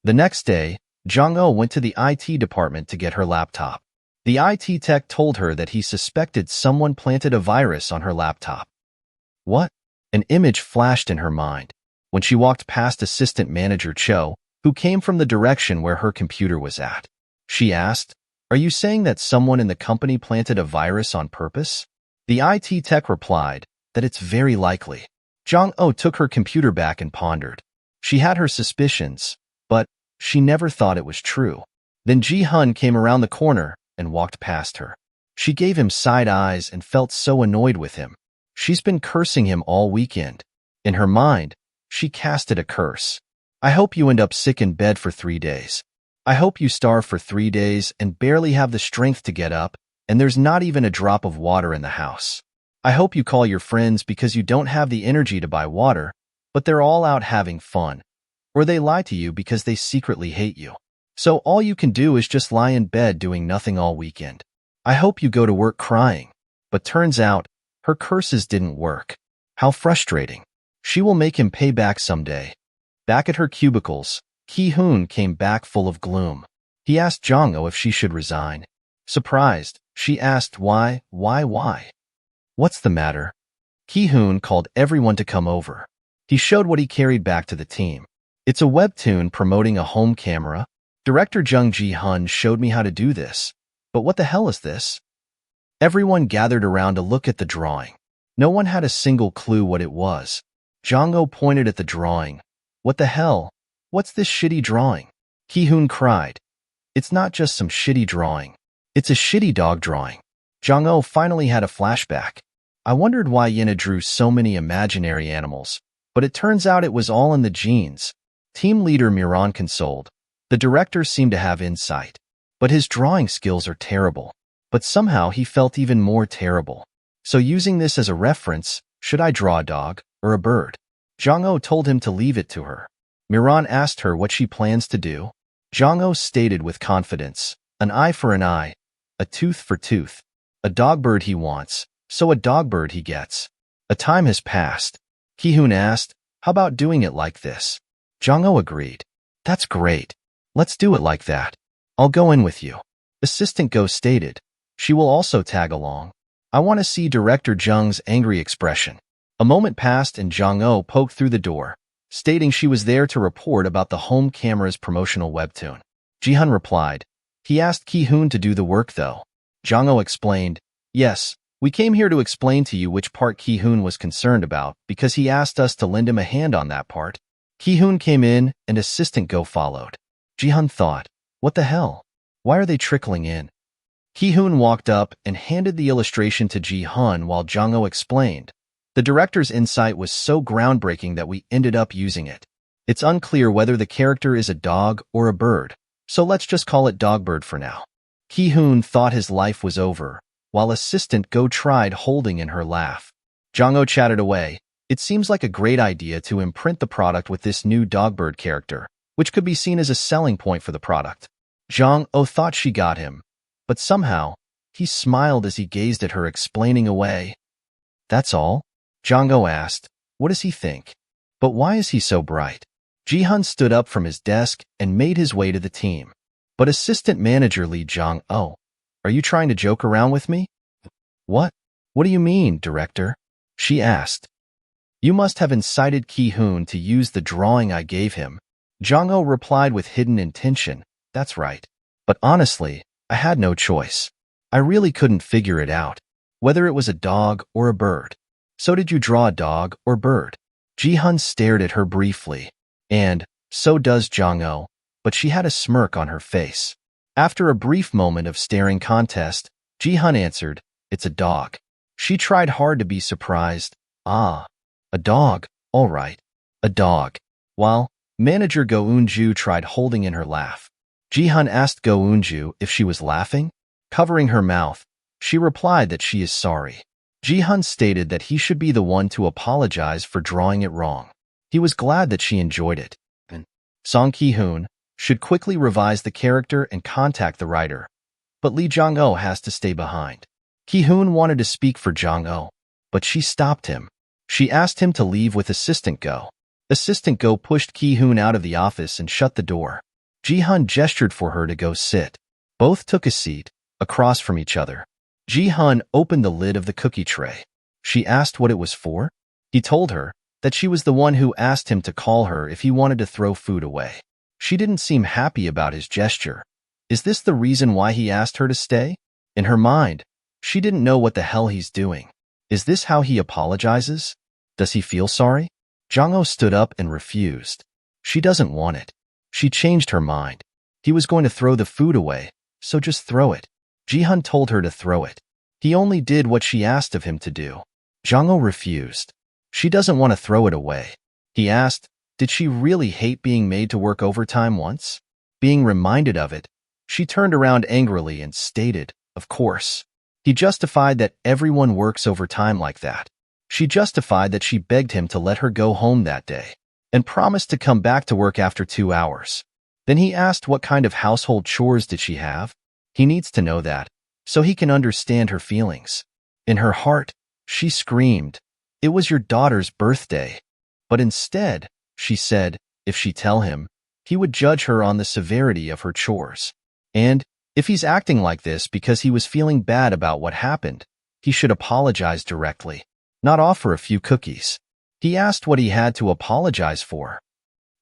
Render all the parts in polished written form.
The next day, Jong-oh went to the IT department to get her laptop. The IT tech told her that he suspected someone planted a virus on her laptop. What? An image flashed in her mind when she walked past Assistant Manager Cho, who came from the direction where her computer was at. She asked, "Are you saying that someone in the company planted a virus on purpose?" The IT tech replied that it's very likely. Jong-oh took her computer back and pondered. She had her suspicions, but she never thought it was true. Then Ji-hun came around the corner and walked past her. She gave him side eyes and felt so annoyed with him. She's been cursing him all weekend. In her mind, she casted a curse. "I hope you end up sick in bed for 3 days. I hope you starve for 3 days and barely have the strength to get up, and there's not even a drop of water in the house. I hope you call your friends because you don't have the energy to buy water, but they're all out having fun. Or they lie to you because they secretly hate you. So all you can do is just lie in bed doing nothing all weekend. I hope you go to work crying." But turns out, her curses didn't work. How frustrating. She will make him pay back someday. Back at her cubicles, Ki-hoon came back full of gloom. He asked Jong-oh if she should resign. Surprised, she asked why? What's the matter? Ki-hoon called everyone to come over. He showed what he carried back to the team. It's a webtoon promoting a home camera. Director Jung Ji-hun showed me how to do this. But what the hell is this? Everyone gathered around to look at the drawing. No one had a single clue what it was. Jong-oh pointed at the drawing. "What the hell? What's this shitty drawing?" Ki-hoon cried. "It's not just some shitty drawing. It's a shitty dog drawing." Jong-oh finally had a flashback. I wondered why Yena drew so many imaginary animals, but it turns out it was all in the genes. Team leader Miran consoled. The director seemed to have insight, but his drawing skills are terrible. But somehow he felt even more terrible. So using this as a reference, should I draw a dog or a bird? Jong-oh told him to leave it to her. Miran asked her what she plans to do. Jong-oh stated with confidence, "An eye for an eye, a tooth for tooth. A dog bird he wants, so a dog bird he gets." A time has passed. Ki-hoon asked, "How about doing it like this?" Jong-oh agreed. "That's great. Let's do it like that. I'll go in with you." Assistant Go stated. She will also tag along. I want to see Director Jung's angry expression. A moment passed and Jong-oh poked through the door, stating she was there to report about the home camera's promotional webtoon. Ji-hun replied. He asked Ki-hoon to do the work though. Jong-oh explained, "Yes, we came here to explain to you which part Ki-hoon was concerned about because he asked us to lend him a hand on that part." Ki-hoon came in and Assistant Go followed. Ji-hun thought, what the hell? Why are they trickling in? Ki-hoon walked up and handed the illustration to Ji-hun while Jong-oh explained. The director's insight was so groundbreaking that we ended up using it. It's unclear whether the character is a dog or a bird, so let's just call it Dogbird for now. Ki-hoon thought his life was over, while Assistant Go tried holding in her laugh. Jong-oh chatted away. It seems like a great idea to imprint the product with this new Dogbird character, which could be seen as a selling point for the product. Jong-oh thought she got him, but somehow, he smiled as he gazed at her explaining away. That's all? Jong-oh asked. What does he think? But why is he so bright? Ji-hun stood up from his desk and made his way to the team. But Assistant Manager Lee Jong-oh, are you trying to joke around with me? What? What do you mean, Director? She asked. You must have incited Ki-hoon to use the drawing I gave him. Jong-oh replied with hidden intention. That's right. But honestly, I had no choice. I really couldn't figure it out, whether it was a dog or a bird. So did you draw a dog or bird? Ji-hun stared at her briefly. And, so does Jong-oh, but she had a smirk on her face. After a brief moment of staring contest, Ji-hun answered, it's a dog. She tried hard to be surprised. Ah, a dog, all right, a dog. While Manager Go Eunju tried holding in her laugh. Ji-hun asked Go Eunju if she was laughing. Covering her mouth, she replied that she is sorry. Ji-hun stated that he should be the one to apologize for drawing it wrong. He was glad that she enjoyed it. And Song Ki-hoon should quickly revise the character and contact the writer. But Lee Jong-oh has to stay behind. Ki-hoon wanted to speak for Jong-oh, but she stopped him. She asked him to leave with Assistant Go. Assistant Go pushed Ki-hoon out of the office and shut the door. Ji-hun gestured for her to go sit. Both took a seat, across from each other. Ji-hun opened the lid of the cookie tray. She asked what it was for. He told her that she was the one who asked him to call her if he wanted to throw food away. She didn't seem happy about his gesture. Is this the reason why he asked her to stay? In her mind, she didn't know what the hell he's doing. Is this how he apologizes? Does he feel sorry? Jong-ho stood up and refused. She doesn't want it. She changed her mind. He was going to throw the food away, so just throw it. Ji-hun told her to throw it. He only did what she asked of him to do. Jong-ho refused. She doesn't want to throw it away. He asked, did she really hate being made to work overtime once? Being reminded of it, she turned around angrily and stated, of course. He justified that everyone works overtime like that. She justified that she begged him to let her go home that day and promised to come back to work after 2 hours. Then he asked what kind of household chores did she have. He needs to know that, so he can understand her feelings. In her heart, she screamed, it was your daughter's birthday. But instead, she said, if she tell him, he would judge her on the severity of her chores. And if he's acting like this because he was feeling bad about what happened, he should apologize directly, not offer a few cookies. He asked what he had to apologize for.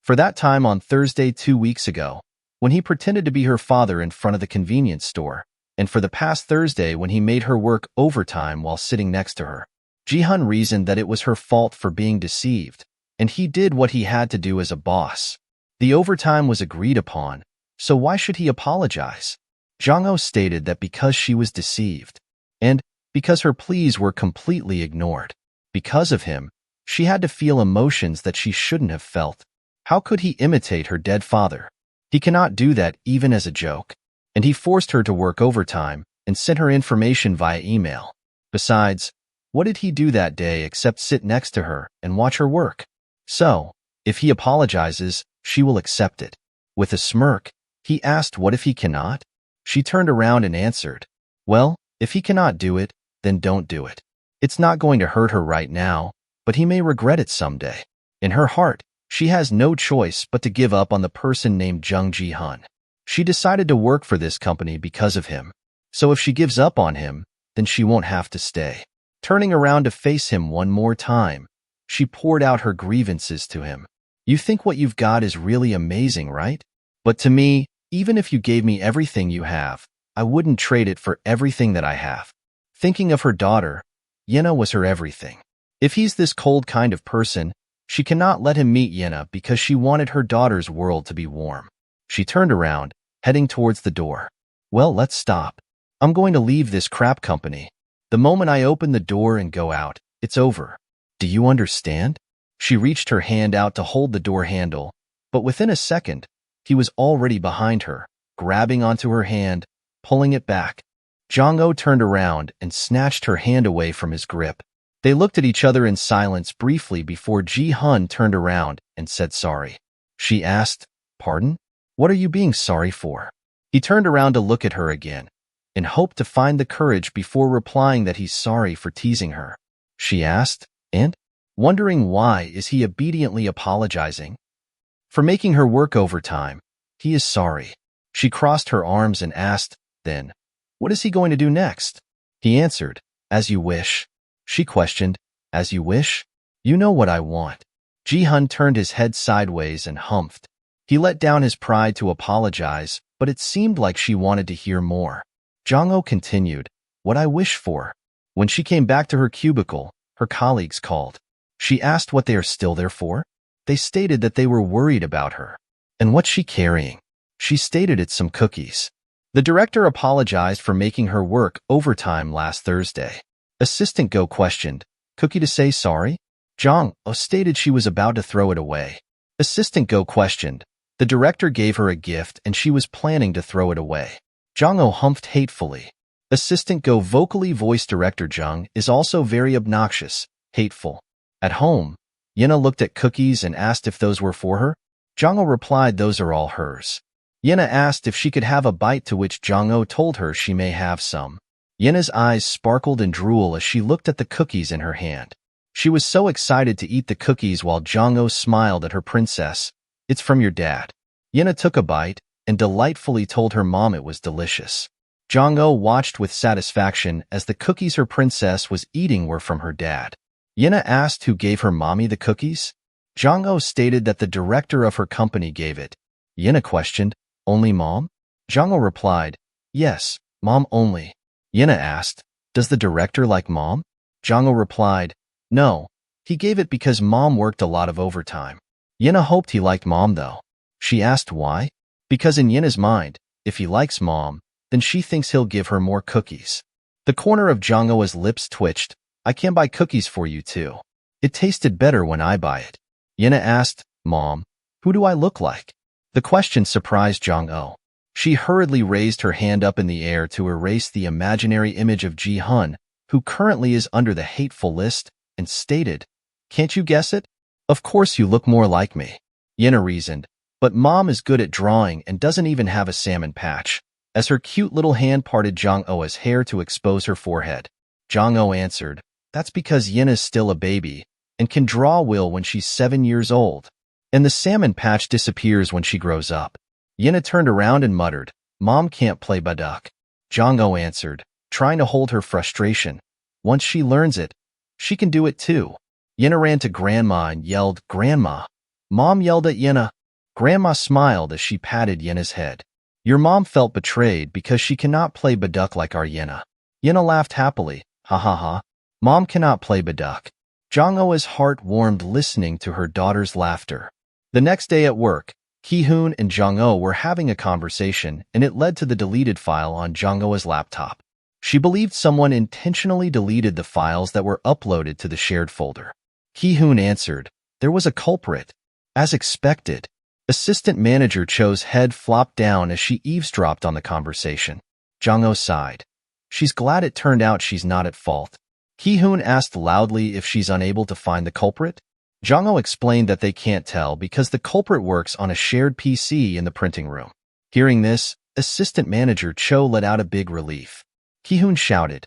For that time on Thursday 2 weeks ago, when he pretended to be her father in front of the convenience store, and for the past Thursday when he made her work overtime while sitting next to her. Ji-hun reasoned that it was her fault for being deceived, and he did what he had to do as a boss. The overtime was agreed upon, so why should he apologize? Jong-ho stated that because she was deceived, and because her pleas were completely ignored. Because of him, she had to feel emotions that she shouldn't have felt. How could he imitate her dead father? He cannot do that even as a joke. And he forced her to work overtime and sent her information via email. Besides, what did he do that day except sit next to her and watch her work? So, if he apologizes, she will accept it. With a smirk, he asked what if he cannot? She turned around and answered, well, if he cannot do it, then don't do it. It's not going to hurt her right now, but he may regret it someday. In her heart, she has no choice but to give up on the person named Jung Ji-hun. She decided to work for this company because of him. So if she gives up on him, then she won't have to stay. Turning around to face him one more time, she poured out her grievances to him. You think what you've got is really amazing, right? But to me, even if you gave me everything you have, I wouldn't trade it for everything that I have. Thinking of her daughter, Yena was her everything. If he's this cold kind of person, she cannot let him meet Yena because she wanted her daughter's world to be warm. She turned around, heading towards the door. Well, let's stop. I'm going to leave this crap company. The moment I open the door and go out, it's over. Do you understand? She reached her hand out to hold the door handle, but within a second, he was already behind her, grabbing onto her hand, pulling it back. Jong-ho turned around and snatched her hand away from his grip. They looked at each other in silence briefly before Ji-hun turned around and said sorry. She asked, pardon? What are you being sorry for? He turned around to look at her again, and hoped to find the courage before replying that he's sorry for teasing her. She asked, and? Wondering why is he obediently apologizing? For making her work overtime, he is sorry. She crossed her arms and asked, then, what is he going to do next? He answered, as you wish. She questioned, as you wish? You know what I want. Ji-hun turned his head sideways and humphed. He let down his pride to apologize, but it seemed like she wanted to hear more. Jong-ho continued, what I wish for. When she came back to her cubicle, her colleagues called. She asked what they are still there for. They stated that they were worried about her. And what's she carrying? She stated it's some cookies. The director apologized for making her work overtime last Thursday. Assistant Go questioned, cookie to say sorry? Jong-ho stated she was about to throw it away. Assistant Go questioned, the director gave her a gift and she was planning to throw it away. Jong-ho humphed hatefully. Assistant Go vocally voiced Director Jung is also very obnoxious, hateful. At home, Yena looked at cookies and asked if those were for her. Jong-ho replied those are all hers. Yena asked if she could have a bite, to which Jong-ho told her she may have some. Yena's eyes sparkled in drool as she looked at the cookies in her hand. She was so excited to eat the cookies while Jong-ho smiled at her princess. It's from your dad. Yena took a bite, and delightfully told her mom it was delicious. Jong-oh watched with satisfaction as the cookies her princess was eating were from her dad. Yena asked who gave her mommy the cookies. Jong-oh stated that the director of her company gave it. Yena questioned, only mom? Jong-oh replied, yes, mom only. Yena asked, does the director like mom? Jong-oh replied, no, he gave it because mom worked a lot of overtime. Yena hoped he liked mom though. She asked why? Because in Yena's mind, if he likes mom, then she thinks he'll give her more cookies. The corner of Jong-oh's lips twitched. I can buy cookies for you too. It tasted better when I buy it. Yena asked, Mom, who do I look like? The question surprised Jong-oh. She hurriedly raised her hand up in the air to erase the imaginary image of Ji-hun, who currently is under the hateful list, and stated, can't you guess it? Of course you look more like me. Yena reasoned, but mom is good at drawing and doesn't even have a salmon patch. As her cute little hand parted Jong-oh's hair to expose her forehead. Jong-oh answered, that's because Yena's still a baby and can draw will when she's 7 years old. And the salmon patch disappears when she grows up. Yena turned around and muttered, Mom can't play baduk. Jong-oh answered, trying to hold her frustration. Once she learns it, she can do it too. Yena ran to Grandma and yelled, Grandma. Mom yelled at Yena. Grandma smiled as she patted Yena's head. Your mom felt betrayed because she cannot play baduk like our Yena. Yena laughed happily. Ha ha ha. Mom cannot play baduk. Jong-oh's heart warmed listening to her daughter's laughter. The next day at work, Ki-hoon and Jong-oh were having a conversation, and it led to the deleted file on Jong-oh's laptop. She believed someone intentionally deleted the files that were uploaded to the shared folder. Ki-hoon answered, there was a culprit. As expected. Assistant Manager Cho's head flopped down as she eavesdropped on the conversation. Jong-oh sighed. She's glad it turned out she's not at fault. Ki-hoon asked loudly if she's unable to find the culprit. Jong-oh explained that they can't tell because the culprit works on a shared PC in the printing room. Hearing this, Assistant Manager Cho let out a big relief. Ki-hoon shouted,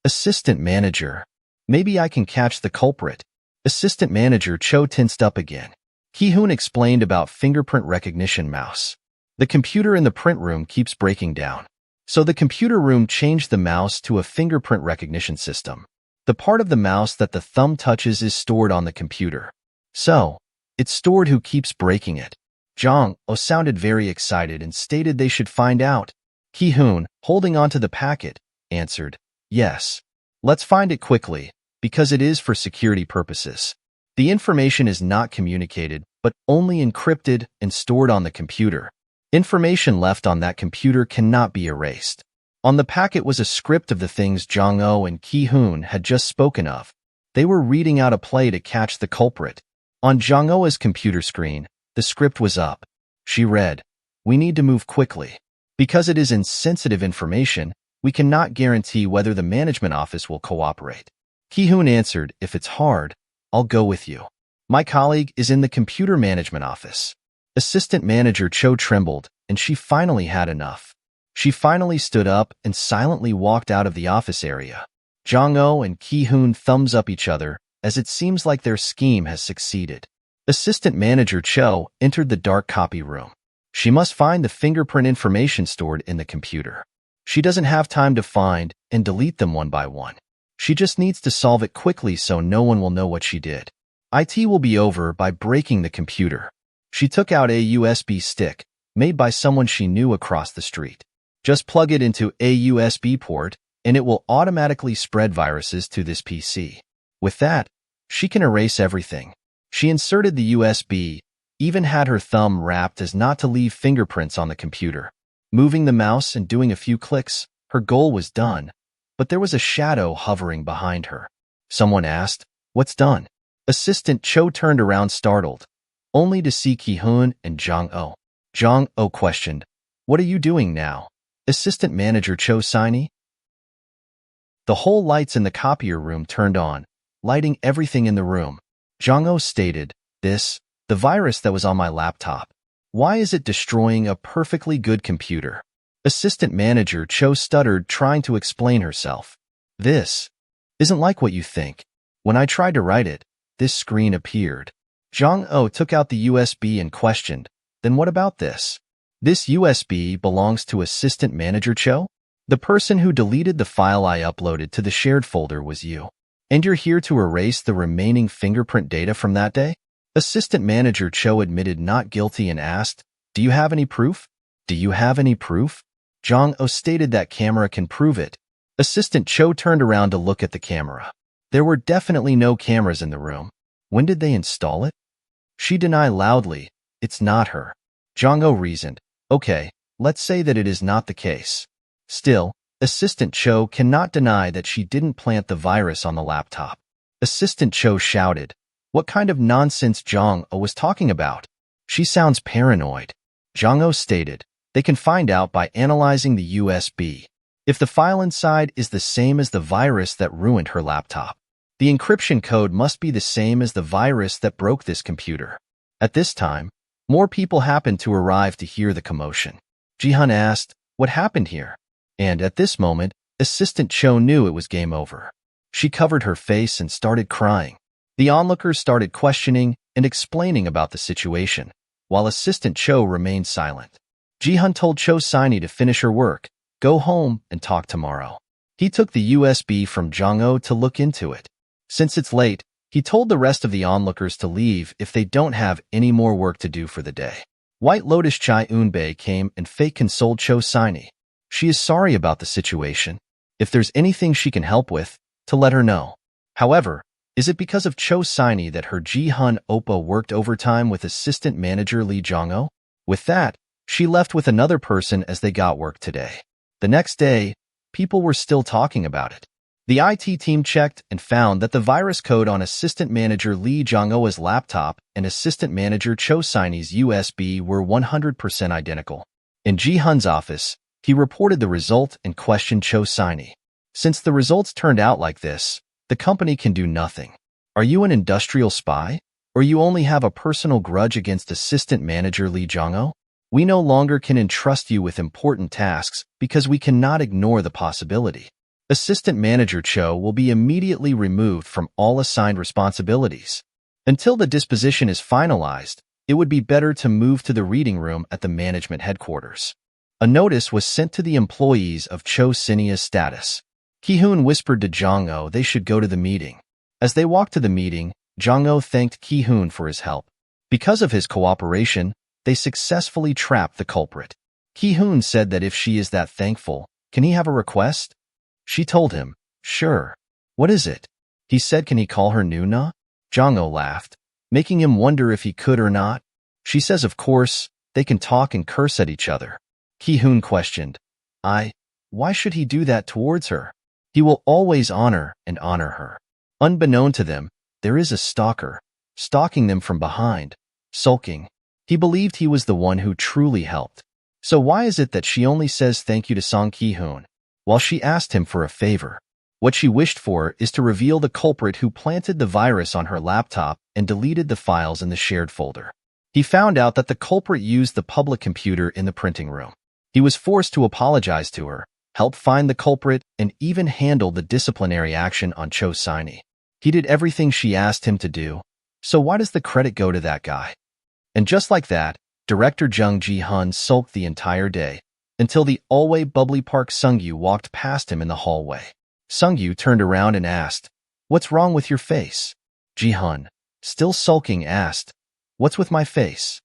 Assistant Manager. Maybe I can catch the culprit. Assistant Manager Cho tensed up again. Ki-hoon explained about fingerprint recognition mouse. The computer in the print room keeps breaking down. So the computer room changed the mouse to a fingerprint recognition system. The part of the mouse that the thumb touches is stored on the computer. So, it's stored who keeps breaking it. Jong-oh sounded very excited and stated they should find out. Ki-hoon, holding onto the packet, answered, yes. Let's find it quickly, because it is for security purposes. The information is not communicated, but only encrypted and stored on the computer. Information left on that computer cannot be erased. On the packet was a script of the things Jong-oh and Ki-hoon had just spoken of. They were reading out a play to catch the culprit. On Jong-oh's computer screen, the script was up. She read, we need to move quickly. Because it is insensitive information, we cannot guarantee whether the management office will cooperate. Ki-hoon answered, if it's hard, I'll go with you. My colleague is in the computer management office. Assistant Manager Cho trembled, and she finally had enough. She finally stood up and silently walked out of the office area. Jong-oh and Ki-hoon thumbs up each other, as it seems like their scheme has succeeded. Assistant Manager Cho entered the dark copy room. She must find the fingerprint information stored in the computer. She doesn't have time to find and delete them one by one. She just needs to solve it quickly so no one will know what she did. IT will be over by breaking the computer. She took out a USB stick, made by someone she knew across the street. Just plug it into a USB port, and it will automatically spread viruses to this PC. With that, she can erase everything. She inserted the USB, even had her thumb wrapped as not to leave fingerprints on the computer. Moving the mouse and doing a few clicks, her goal was done. But there was a shadow hovering behind her. Someone asked, what's done? Assistant Cho turned around startled, only to see Ki-hoon and Jong-oh. Jong-oh questioned, what are you doing now? Assistant Manager Cho signy? The whole lights in the copier room turned on, lighting everything in the room. Jong-oh stated, the virus that was on my laptop. Why is it destroying a perfectly good computer? Assistant Manager Cho stuttered, trying to explain herself. This isn't like what you think. When I tried to write it, this screen appeared. Jong-oh took out the USB and questioned, then what about this? This USB belongs to Assistant Manager Cho? The person who deleted the file I uploaded to the shared folder was you. And you're here to erase the remaining fingerprint data from that day? Assistant Manager Cho admitted not guilty and asked, "Do you have any proof? Do you have any proof?" Jong-ho stated that camera can prove it. Assistant Cho turned around to look at the camera. There were definitely no cameras in the room. When did they install it? She denied loudly, "It's not her." Jong-ho reasoned, "Okay, let's say that it is not the case." Still, Assistant Cho cannot deny that she didn't plant the virus on the laptop. Assistant Cho shouted, "What kind of nonsense Jong-ho was talking about? She sounds paranoid." Jong-ho stated, "They can find out by analyzing the USB. If the file inside is the same as the virus that ruined her laptop, the encryption code must be the same as the virus that broke this computer." At this time, more people happened to arrive to hear the commotion. Ji-hun asked, "What happened here?" And at this moment, Assistant Cho knew it was game over. She covered her face and started crying. The onlookers started questioning and explaining about the situation, while Assistant Cho remained silent. Ji-hun told Cho Siney to finish her work, go home, and talk tomorrow. He took the USB from Jong-ho to look into it. Since it's late, he told the rest of the onlookers to leave if they don't have any more work to do for the day. White Lotus Chai Eunbi came and fake consoled Cho Siney. She is sorry about the situation. If there's anything she can help with, to let her know. However, is it because of Cho Siney that her Ji-hun Oppa worked overtime with Assistant Manager Lee Jong-ho? With that, she left with another person as they got work today. The next day, people were still talking about it. The IT team checked and found that the virus code on Assistant Manager Lee Jong-ho's laptop and Assistant Manager Cho Siney's USB were 100% identical. In Ji-hun's office, he reported the result and questioned Cho Siney. Since the results turned out like this, the company can do nothing. Are you an industrial spy? Or you only have a personal grudge against Assistant Manager Lee Jong-ho? We no longer can entrust you with important tasks because we cannot ignore the possibility. Assistant Manager Cho will be immediately removed from all assigned responsibilities. Until the disposition is finalized, it would be better to move to the reading room at the management headquarters. A notice was sent to the employees of Cho Siney's status. Ki-hoon whispered to Jong-ho they should go to the meeting. As they walked to the meeting, Jong-ho thanked Ki-hoon for his help. Because of his cooperation, they successfully trapped the culprit. Ki-hoon said that if she is that thankful, can he have a request? She told him, "Sure." "What is it?" He said, "Can he call her Nuna?" Jong-ho laughed, making him wonder if he could or not. She says, "Of course, they can talk and curse at each other." Ki-hoon questioned, Why should he do that towards her? He will always honor her. Unbeknown to them, there is a stalker, stalking them from behind, sulking. He believed he was the one who truly helped. So why is it that she only says thank you to Song Ki-hoon, while she asked him for a favor? What she wished for is to reveal the culprit who planted the virus on her laptop and deleted the files in the shared folder. He found out that the culprit used the public computer in the printing room. He was forced to apologize to her, help find the culprit, and even handle the disciplinary action on Cho Siney. He did everything she asked him to do, so why does the credit go to that guy? And just like that, Director Jung Ji-hun sulked the entire day, until the always bubbly Park Sung-yu walked past him in the hallway. Sung-yu turned around and asked, "What's wrong with your face?" Ji-hun, still sulking, asked, "What's with my face?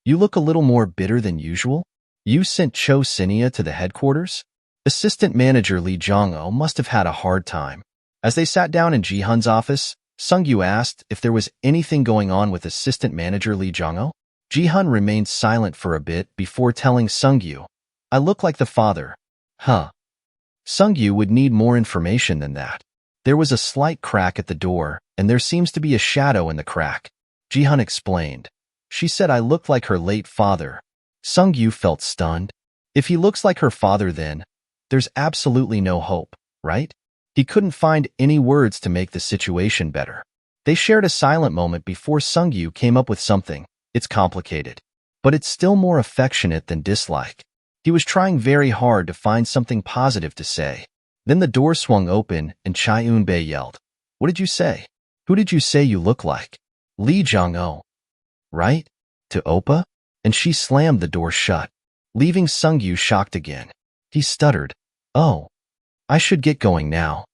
You look a little more bitter than usual. You sent Cho Siney to the headquarters?" Assistant Manager Lee Jong-ho must have had a hard time. As they sat down in Ji-hun's office, Sung-yu asked if there was anything going on with Assistant Manager Lee Jong-ho. Ji-hun remained silent for a bit before telling Sung-yu, "I look like the father." Huh. Sung-yu would need more information than that. There was a slight crack at the door, and there seems to be a shadow in the crack. Ji-hun explained. She said I looked like her late father. Sung-yu felt stunned. If he looks like her father, then there's absolutely no hope, right? He couldn't find any words to make the situation better. They shared a silent moment before Sung-yu came up with something. It's complicated, but it's still more affectionate than dislike. He was trying very hard to find something positive to say. Then the door swung open and Chai Eunbi yelled, "What did you say? Who did you say you look like?" "Lee Jong-ho." "Right? To Oppa?" And she slammed the door shut. leaving Sungyu shocked again. He stuttered, "Oh, I should get going now.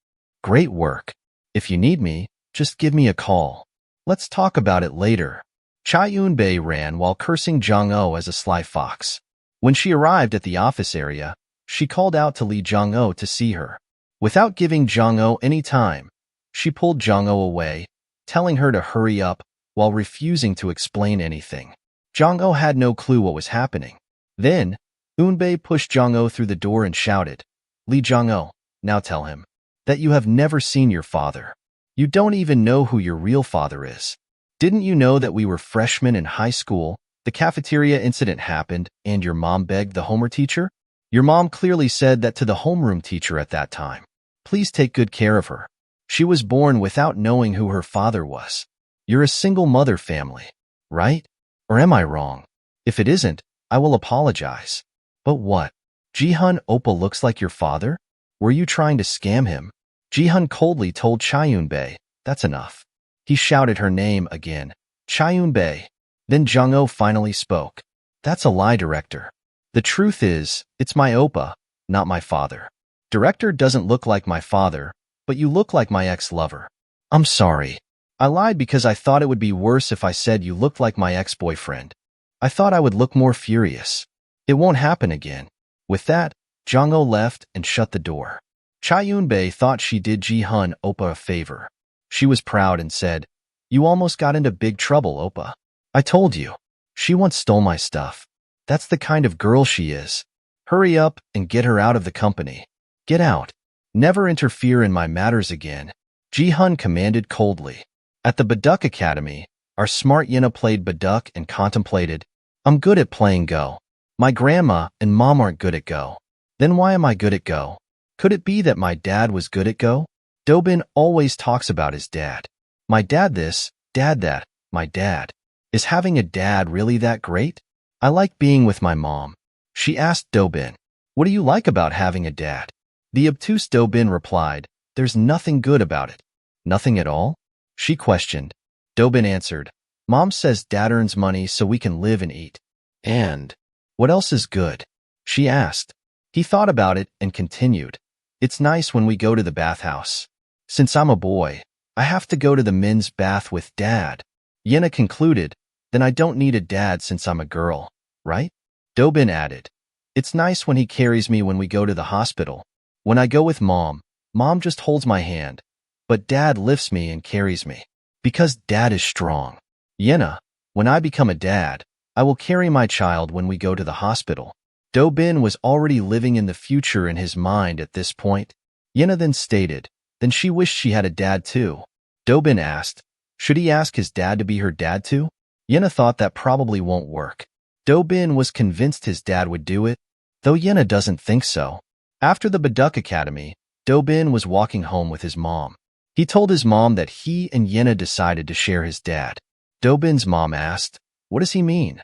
Great work. If you need me, just give me a call. Let's talk about it later." Eunbi ran while cursing Jong-oh as a sly fox. When she arrived at the office area, she called out to Lee Jong-oh to see her. Without giving Jong-oh any time, she pulled Jong-oh away, telling her to hurry up while refusing to explain anything. Jong-oh had no clue what was happening. Then, Eunbi pushed Jong-oh through the door and shouted, "Lee Jong-oh, now tell him that you have never seen your father. You don't even know who your real father is. Didn't you know that we were freshmen in high school? The cafeteria incident happened and your mom begged the homeroom teacher? Your mom clearly said that to the homeroom teacher at that time. Please take good care of her. She was born without knowing who her father was. You're a single mother family, right? Or am I wrong? If it isn't, I will apologize." "But what? Ji-hun Oppa looks like your father? Were you trying to scam him?" Ji-hun coldly told Eunbi. "That's enough." He shouted her name again, Eunbi. Then Jong-oh finally spoke. "That's a lie, director. The truth is, it's my Oppa, not my father. Director doesn't look like my father, but you look like my ex-lover." "I'm sorry. I lied because I thought it would be worse if I said you looked like my ex-boyfriend. I thought I would look more furious. It won't happen again." With that, Jong-oh left and shut the door. Eunbi thought she did Ji-hun Oppa a favor. She was proud and said, "You almost got into big trouble, Oppa. I told you. She once stole my stuff. That's the kind of girl she is. Hurry up and get her out of the company. Get out. Never interfere in my matters again," Ji-hun commanded coldly. At the Baduk Academy, our smart Yena played Baduk and contemplated, "I'm good at playing Go. My grandma and mom aren't good at Go. Then why am I good at Go? Could it be that my dad was good at Go? Dobin always talks about his dad. My dad this, dad that, my dad. Is having a dad really that great? I like being with my mom." She asked Dobin, "What do you like about having a dad?" The obtuse Dobin replied, "There's nothing good about it." "Nothing at all?" she questioned. Dobin answered, "Mom says dad earns money so we can live and eat." "And what else is good?" she asked. He thought about it and continued, "It's nice when we go to the bathhouse. Since I'm a boy, I have to go to the men's bath with dad." Yena concluded, "Then I don't need a dad since I'm a girl, right?" Dobin added, "It's nice when he carries me when we go to the hospital. When I go with mom, mom just holds my hand, but dad lifts me and carries me. Because dad is strong." Yena, "When I become a dad, I will carry my child when we go to the hospital." Dobin was already living in the future in his mind at this point. Yena then stated, "Then she wished she had a dad too." Dobin asked, "Should he ask his dad to be her dad too?" Yena thought that probably won't work. Dobin was convinced his dad would do it, though Yena doesn't think so. After the Baduk Academy, Dobin was walking home with his mom. He told his mom that he and Yena decided to share his dad. Dobin's mom asked, "What does he mean?"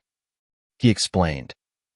He explained,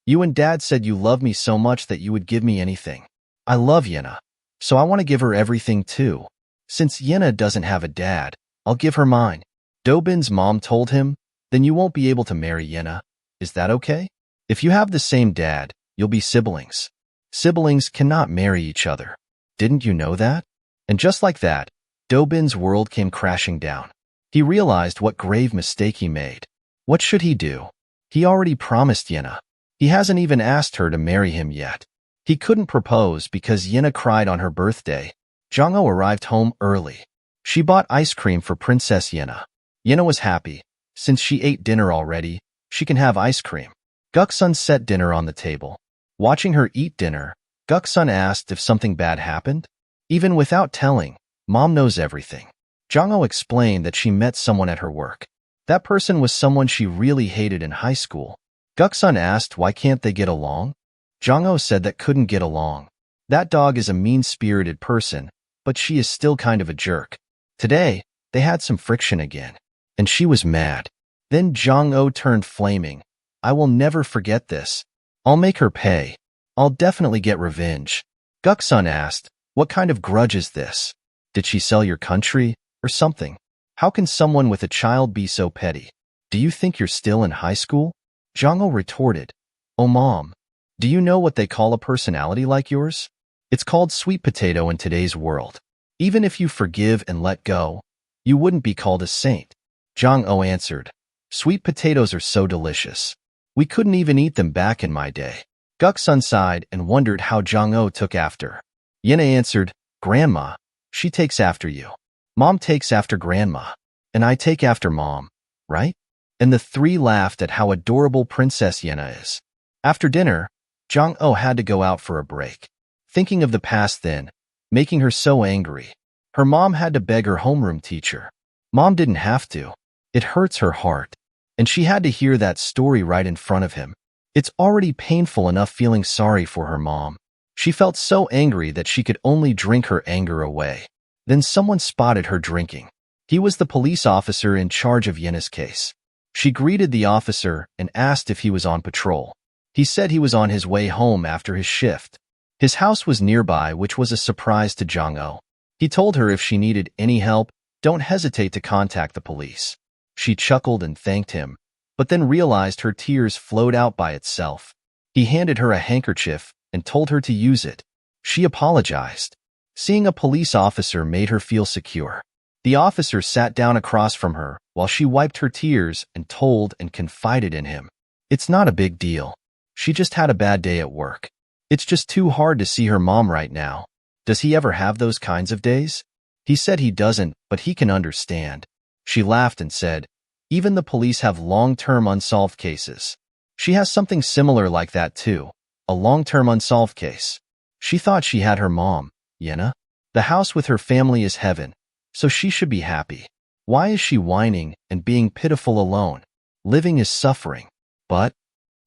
"You and dad said you love me so much that you would give me anything. I love Yena, so I want to give her everything too. Since Yena doesn't have a dad, I'll give her mine." Dobin's mom told him, "Then you won't be able to marry Yena. Is that okay? If you have the same dad, you'll be siblings. Siblings cannot marry each other. Didn't you know that?" And just like that, Dobin's world came crashing down. He realized what grave mistake he made. What should he do? He already promised Yena. He hasn't even asked her to marry him yet. He couldn't propose because Yena cried on her birthday. Jong-oh arrived home early. She bought ice cream for Princess Yena. Yena was happy. Since she ate dinner already, she can have ice cream. Guksun set dinner on the table. Watching her eat dinner, Guksun asked if something bad happened. Even without telling, Mom knows everything. Jong-oh explained that she met someone at her work. That person was someone she really hated in high school. Guksun asked why can't they get along? Jong-oh said that couldn't get along. That dog is a mean-spirited person, but she is still kind of a jerk. Today, they had some friction again, and she was mad. Then Jong-oh turned flaming. "I will never forget this. I'll make her pay. I'll definitely get revenge." Guksun asked, "What kind of grudge is this? Did she sell your country, or something? How can someone with a child be so petty? Do you think you're still in high school?" Jong-oh retorted, "Oh mom, Do you know what they call a personality like yours? It's called sweet potato in today's world. Even if you forgive and let go, you wouldn't be called a saint. Jong-oh answered, sweet potatoes are so delicious. We couldn't even eat them back in my day. Guk-sun sighed and wondered how Jong-oh took after. Yena answered, Grandma, she takes after you. Mom takes after Grandma. And I take after Mom, right? And the three laughed at how adorable Princess Yena is. After dinner, Jong-oh had to go out for a break. Thinking of the past then, making her so angry. Her mom had to beg her homeroom teacher. Mom didn't have to. It hurts her heart. And she had to hear that story right in front of him. It's already painful enough feeling sorry for her mom. She felt so angry that she could only drink her anger away. Then someone spotted her drinking. He was the police officer in charge of Yena's case. She greeted the officer and asked if he was on patrol. He said he was on his way home after his shift. His house was nearby, which was a surprise to Jong-oh. He told her if she needed any help, don't hesitate to contact the police. She chuckled and thanked him, but then realized her tears flowed out by itself. He handed her a handkerchief and told her to use it. She apologized. Seeing a police officer made her feel secure. The officer sat down across from her while she wiped her tears and told and confided in him. It's not a big deal. She just had a bad day at work. It's just too hard to see her mom right now. Does he ever have those kinds of days? He said he doesn't, but he can understand. She laughed and said, even the police have long-term unsolved cases. She has something similar like that too, a long-term unsolved case. She thought she had her mom, Yena. The house with her family is heaven, so she should be happy. Why is she whining and being pitiful alone? Living is suffering. But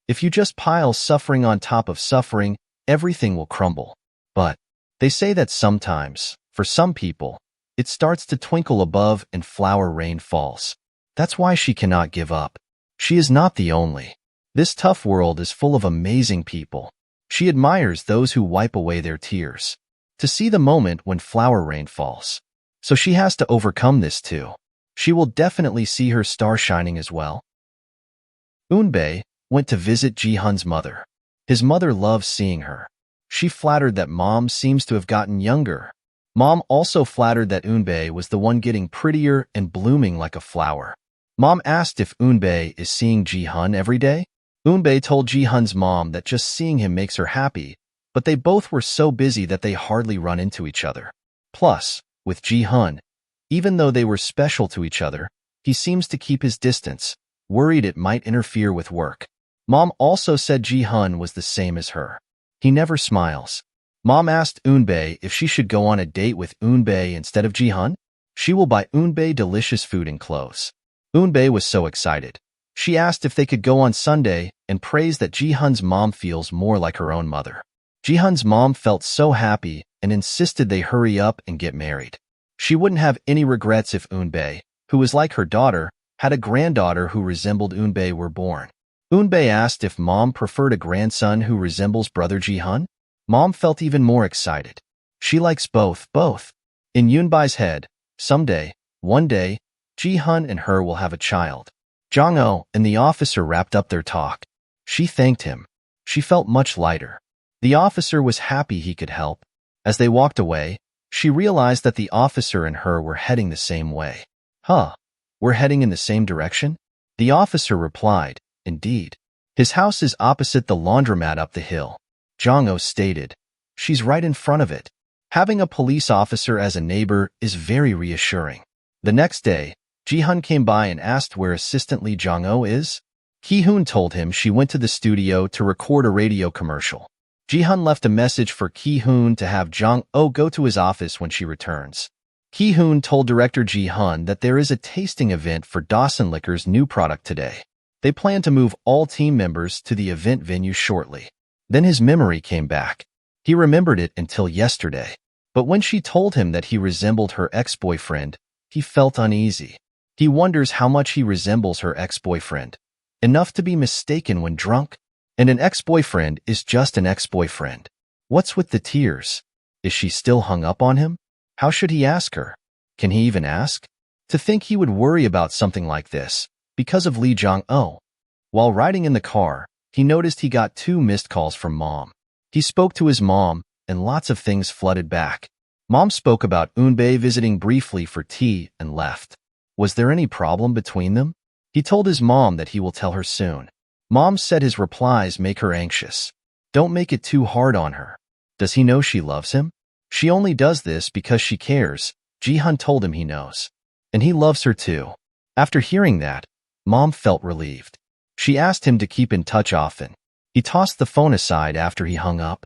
if you just pile suffering on top of suffering, everything will crumble. But they say that sometimes, for some people, it starts to twinkle above and flower rain falls. That's why she cannot give up. She is not the only. This tough world is full of amazing people. She admires those who wipe away their tears to see the moment when flower rain falls. So she has to overcome this too. She will definitely see her star shining as well. Eunbi went to visit Ji-hun's mother. His mother loves seeing her. She flattered that Mom seems to have gotten younger. Mom also flattered that Eunbi was the one getting prettier and blooming like a flower. Mom asked if Eunbi is seeing Ji-hun every day. Eunbi told Ji-hun's mom that just seeing him makes her happy, but they both were so busy that they hardly run into each other. Plus, with Ji-hun, even though they were special to each other, he seems to keep his distance, worried it might interfere with work. Mom also said Ji-hun was the same as her. He never smiles. Mom asked Eunbi if she should go on a date with Eunbi instead of Ji-hun. She will buy Eunbi delicious food and clothes. Eunbi was so excited. She asked if they could go on Sunday and praised that Ji-hun's mom feels more like her own mother. Ji-hun's mom felt so happy and insisted they hurry up and get married. She wouldn't have any regrets if Eunbi, who was like her daughter, had a granddaughter who resembled Eunbi were born. Eunbi asked if Mom preferred a grandson who resembles brother Ji-hun. Mom felt even more excited. She likes both. In Eunbi's head, someday, one day, Ji-hun and her will have a child. Jong-oh and the officer wrapped up their talk. She thanked him. She felt much lighter. The officer was happy he could help. As they walked away, she realized that the officer and her were heading the same way. We're heading in the same direction? The officer replied, indeed. His house is opposite the laundromat up the hill. Jong-oh stated, she's right in front of it. Having a police officer as a neighbor is very reassuring. The next day, Ji-hun came by and asked where Assistant Lee Jong-oh is. Ki-hoon told him she went to the studio to record a radio commercial. Ji-hun left a message for Ki-hoon to have Jong-oh go to his office when she returns. Ki-hoon told director Ji-hun that there is a tasting event for Dawson Liquor's new product today. They plan to move all team members to the event venue shortly. Then his memory came back. He remembered it until yesterday. But when she told him that he resembled her ex-boyfriend, he felt uneasy. He wonders how much he resembles her ex-boyfriend. Enough to be mistaken when drunk? And an ex-boyfriend is just an ex-boyfriend. What's with the tears? Is she still hung up on him? How should he ask her? Can he even ask? To think he would worry about something like this, because of Lee Jong-oh. While riding in the car, he noticed he got 2 missed calls from Mom. He spoke to his mom, and lots of things flooded back. Mom spoke about Eunbi visiting briefly for tea and left. Was there any problem between them? He told his mom that he will tell her soon. Mom said his replies make her anxious. Don't make it too hard on her. Does he know she loves him? She only does this because she cares. Ji-hun told him he knows. And he loves her too. After hearing that, Mom felt relieved. She asked him to keep in touch often. He tossed the phone aside after he hung up.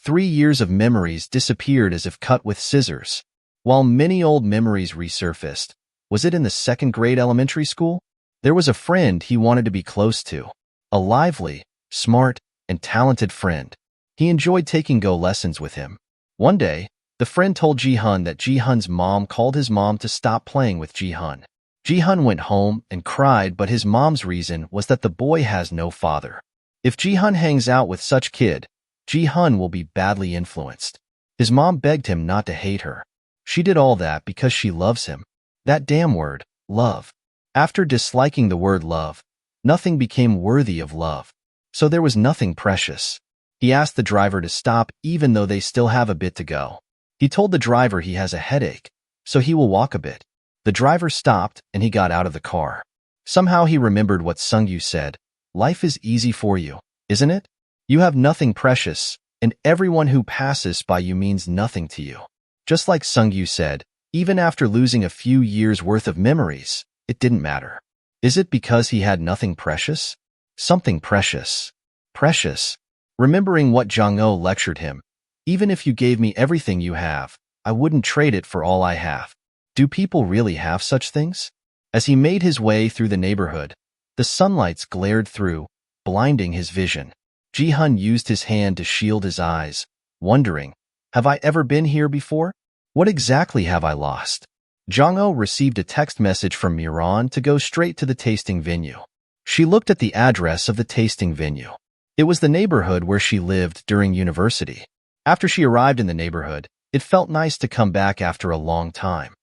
3 years of memories disappeared as if cut with scissors. While many old memories resurfaced, was it in the 2nd grade elementary school? There was a friend he wanted to be close to. A lively, smart, and talented friend. He enjoyed taking Go lessons with him. One day, the friend told Ji-hun that Ji-hun's mom called his mom to stop playing with Ji-hun. Ji-hun went home and cried, but his mom's reason was that the boy has no father. If Ji-hun hangs out with such kid, Ji-hun will be badly influenced. His mom begged him not to hate her. She did all that because she loves him. That damn word, love. After disliking the word love, nothing became worthy of love. So there was nothing precious. He asked the driver to stop even though they still have a bit to go. He told the driver he has a headache, so he will walk a bit. The driver stopped and he got out of the car. Somehow he remembered what Sungyu said. Life is easy for you, isn't it? You have nothing precious, and everyone who passes by you means nothing to you. Just like Sungyu said, even after losing a few years' worth of memories, it didn't matter. Is it because he had nothing precious? Something precious. Precious. Remembering what Jong-oh lectured him, even if you gave me everything you have, I wouldn't trade it for all I have. Do people really have such things? As he made his way through the neighborhood, the sunlights glared through, blinding his vision. Ji-hun used his hand to shield his eyes, wondering, have I ever been here before? What exactly have I lost? Jong-oh received a text message from Miran to go straight to the tasting venue. She looked at the address of the tasting venue. It was the neighborhood where she lived during university. After she arrived in the neighborhood, it felt nice to come back after a long time.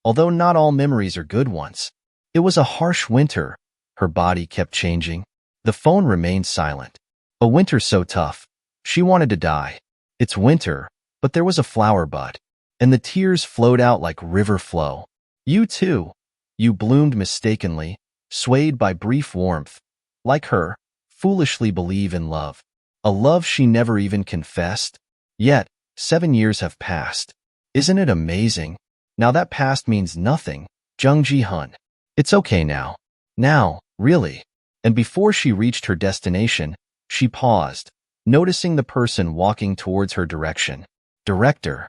Although not all memories are good ones. It was a harsh winter. Her body kept changing. The phone remained silent. A winter so tough. She wanted to die. It's winter, but there was a flower bud. And the tears flowed out like river flow. You too. You bloomed mistakenly, swayed by brief warmth. Like her, foolishly believe in love. A love she never even confessed. Yet, 7 years have passed. Isn't it amazing? Now that past means nothing. Jung Ji-hun. It's okay now. Now, really. And before she reached her destination, she paused, noticing the person walking towards her direction. Director.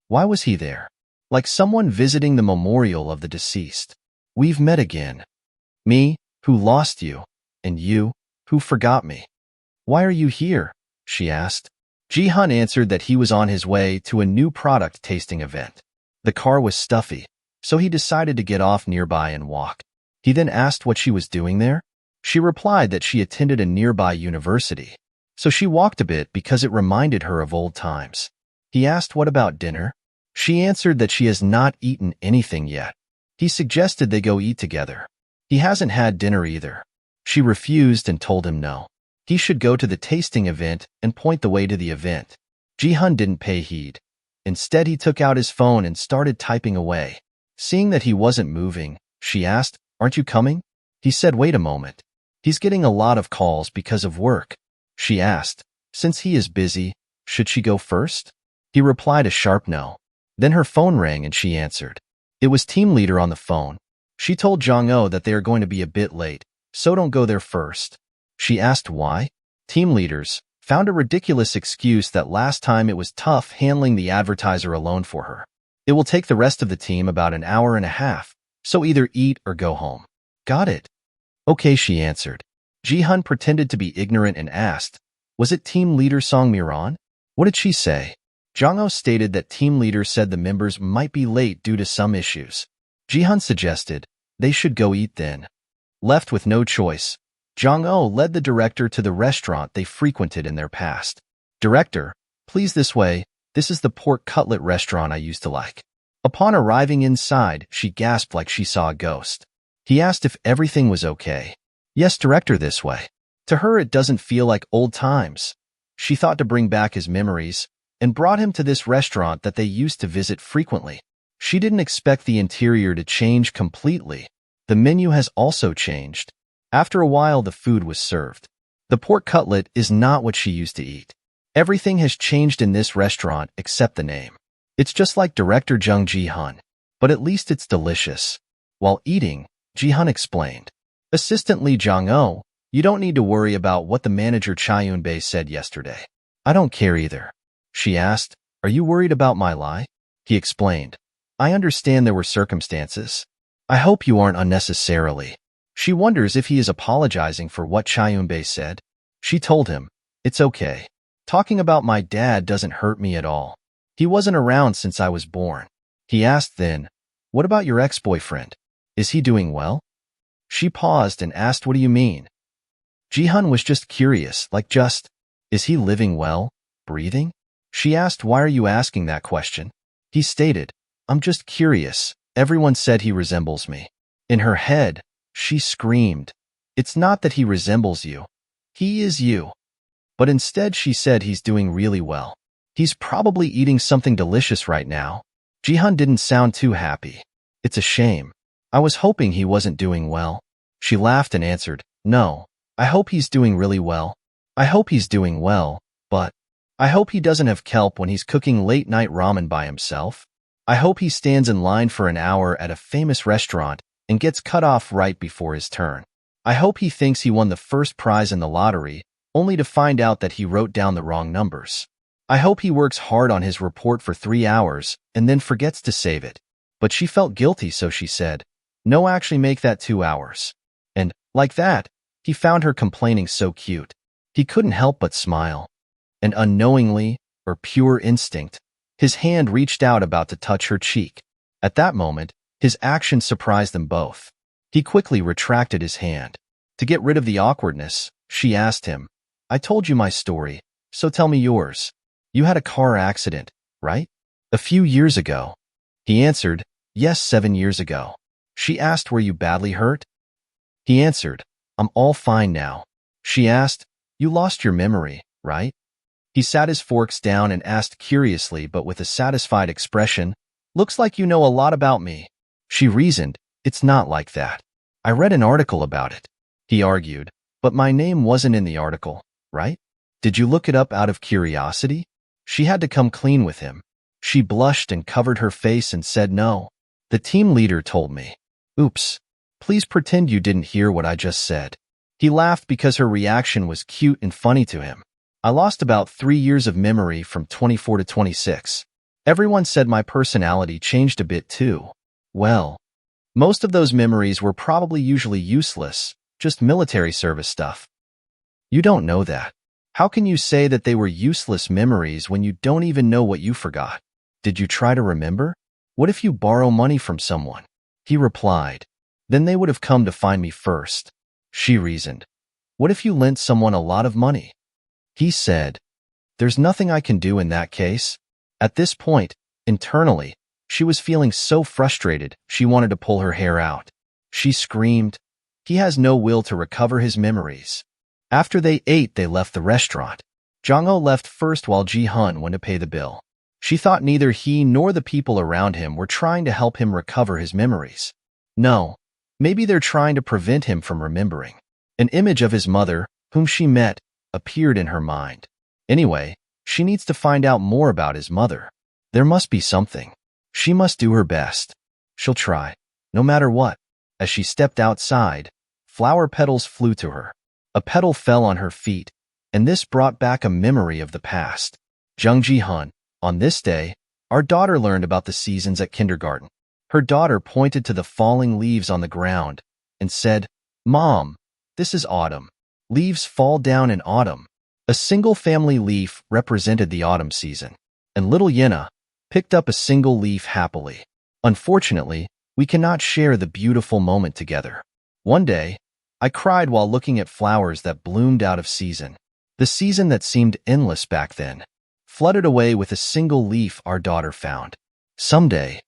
Why was he there? Like someone visiting the memorial of the deceased. We've met again. Me, who lost you, and you, who forgot me. Why are you here? She asked. Ji-hun answered that he was on his way to a new product tasting event. The car was stuffy, so he decided to get off nearby and walk. He then asked what she was doing there. She replied that she attended a nearby university, so she walked a bit because it reminded her of old times. He asked what about dinner. She answered that she has not eaten anything yet. He suggested they go eat together. He hasn't had dinner either. She refused and told him no. He should go to the tasting event and point the way to the event. Ji-hun didn't pay heed. Instead, he took out his phone and started typing away. Seeing that he wasn't moving, she asked, "Aren't you coming?" He said, "Wait a moment. He's getting a lot of calls because of work." She asked, "Since he is busy, should she go first?" He replied a sharp no. Then her phone rang and she answered. It was team leader on the phone. She told Jong-oh that they are going to be a bit late, so don't go there first. She asked why. Team leaders found a ridiculous excuse that last time it was tough handling the advertiser alone for her. It will take the rest of the team about an hour and a half, so either eat or go home. Got it. Okay, she answered. Ji-hun pretended to be ignorant and asked, was it team leader Song Miran? What did she say? Jong-oh stated that team leader said the members might be late due to some issues. Ji-hun suggested they should go eat then. Left with no choice, Jong-oh led the director to the restaurant they frequented in their past. Director, please this way, this is the pork cutlet restaurant I used to like. Upon arriving inside, she gasped like she saw a ghost. He asked if everything was okay. Yes, director, this way. To her, it doesn't feel like old times. She thought to bring back his memories and brought him to this restaurant that they used to visit frequently. She didn't expect the interior to change completely. The menu has also changed. After a while, the food was served. The pork cutlet is not what she used to eat. Everything has changed in this restaurant except the name. It's just like director Jung Ji-hun, but at least it's delicious. While eating, Ji-hun explained, "Assistant Lee Jong-oh, you don't need to worry about what the manager Eunbi said yesterday." "I don't care either." She asked, "Are you worried about my lie?" He explained, "I understand there were circumstances. I hope you aren't unnecessarily." She wonders if he is apologizing for what Eunbi said. She told him, "It's okay. Talking about my dad doesn't hurt me at all. He wasn't around since I was born." He asked then, "What about your ex-boyfriend? Is he doing well?" She paused and asked, "What do you mean?" Ji-hun was just curious, is he living well, breathing? She asked, "Why are you asking that question?" He stated, "I'm just curious. Everyone said he resembles me." In her head, she screamed, "It's not that he resembles you. He is you." But instead she said he's doing really well. He's probably eating something delicious right now. Ji-hun didn't sound too happy. "It's a shame. I was hoping he wasn't doing well." She laughed and answered, "No, I hope he's doing really well. I hope he's doing well, but I hope he doesn't have kelp when he's cooking late-night ramen by himself. I hope he stands in line for an hour at a famous restaurant and gets cut off right before his turn. I hope he thinks he won the first prize in the lottery, only to find out that he wrote down the wrong numbers. I hope he works hard on his report for 3 hours and then forgets to save it." But she felt guilty, so she said, "No, actually make that 2 hours." And, like that, he found her complaining so cute. He couldn't help but smile. And unknowingly, or pure instinct, his hand reached out about to touch her cheek. At that moment, his action surprised them both. He quickly retracted his hand. To get rid of the awkwardness, she asked him, "I told you my story, so tell me yours. You had a car accident, right? A few years ago." He answered, "Yes, 7 years ago." She asked, "Were you badly hurt?" He answered, "I'm all fine now." She asked, "You lost your memory, right?" He sat his forks down and asked curiously but with a satisfied expression, "Looks like you know a lot about me." She reasoned, "It's not like that. I read an article about it." He argued, "But my name wasn't in the article, right? Did you look it up out of curiosity?" She had to come clean with him. She blushed and covered her face and said, "No. The team leader told me." "Oops. Please pretend you didn't hear what I just said." He laughed because her reaction was cute and funny to him. "I lost about 3 years of memory from 24 to 26. Everyone said my personality changed a bit too. Well, most of those memories were probably usually useless, just military service stuff." "You don't know that. How can you say that they were useless memories when you don't even know what you forgot? Did you try to remember? What if you borrow money from someone?" He replied, "Then they would have come to find me first." She reasoned, "What if you lent someone a lot of money?" He said, "There's nothing I can do in that case." At this point, internally, she was feeling so frustrated she wanted to pull her hair out. She screamed, "He has no will to recover his memories." After they ate, they left the restaurant. Jong-ho left first while Ji-hun went to pay the bill. She thought neither he nor the people around him were trying to help him recover his memories. No, maybe they're trying to prevent him from remembering. An image of his mother, whom she met, appeared in her mind. Anyway, she needs to find out more about his mother. There must be something. She must do her best. She'll try, no matter what. As she stepped outside, flower petals flew to her. A petal fell on her feet, and this brought back a memory of the past. Jung Ji-hun, on this day, our daughter learned about the seasons at kindergarten. Her daughter pointed to the falling leaves on the ground and said, "Mom, this is autumn. Leaves fall down in autumn." A single family leaf represented the autumn season, and little Yenna picked up a single leaf happily. "Unfortunately, we cannot share the beautiful moment together. One day, I cried while looking at flowers that bloomed out of season. The season that seemed endless back then flooded away with a single leaf our daughter found. Someday,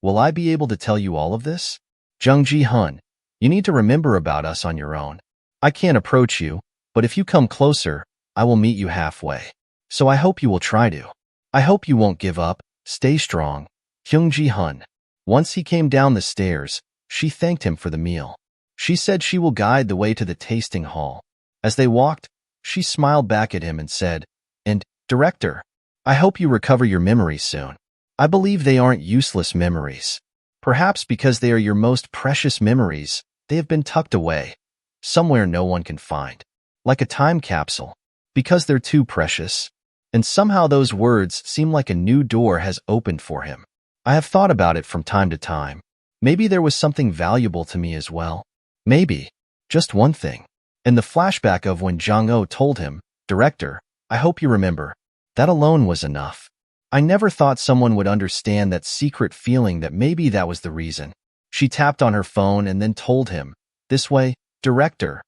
will I be able to tell you all of this? Jung Ji-hun, you need to remember about us on your own. I can't approach you, But if you come closer, I will meet you halfway. So I hope you will try to. I hope you won't give up. Stay strong. Hyung Ji-hun. Once he came down the stairs, she thanked him for the meal. She said she will guide the way to the tasting hall. As they walked, she smiled back at him and said, "And, Director, I hope you recover your memories soon. I believe they aren't useless memories. Perhaps because they are your most precious memories, they have been tucked away, somewhere no one can find. Like a time capsule. Because they're too precious." And somehow those words seem like a new door has opened for him. I have thought about it from time to time. Maybe there was something valuable to me as well. Maybe. Just one thing. And the flashback of when Jong-oh told him, "Director, I hope you remember." That alone was enough. I never thought someone would understand that secret feeling that maybe that was the reason. She tapped on her phone and then told him, "This way, Director."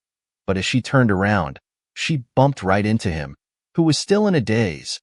But as she turned around, she bumped right into him, who was still in a daze,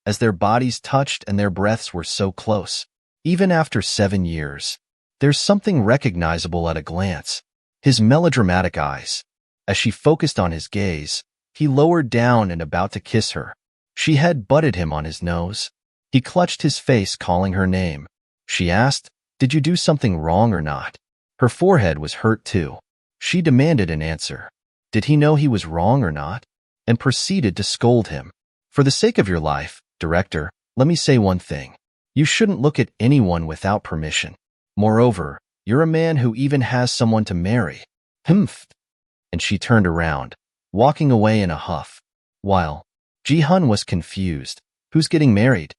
as their bodies touched and their breaths were so close. Even after 7 years, there's something recognizable at a glance. His melodramatic eyes. As she focused on his gaze, he lowered down and about to kiss her. She had butted him on his nose. He clutched his face, calling her name. She asked, "Did you do something wrong or not?" Her forehead was hurt too. She demanded an answer. Did he know he was wrong or not? And proceeded to scold him. "For the sake of your life, Director, let me say one thing. You shouldn't look at anyone without permission. Moreover, you're a man who even has someone to marry." Humph. And she turned around, walking away in a huff. While Ji-hun was confused. Who's getting married?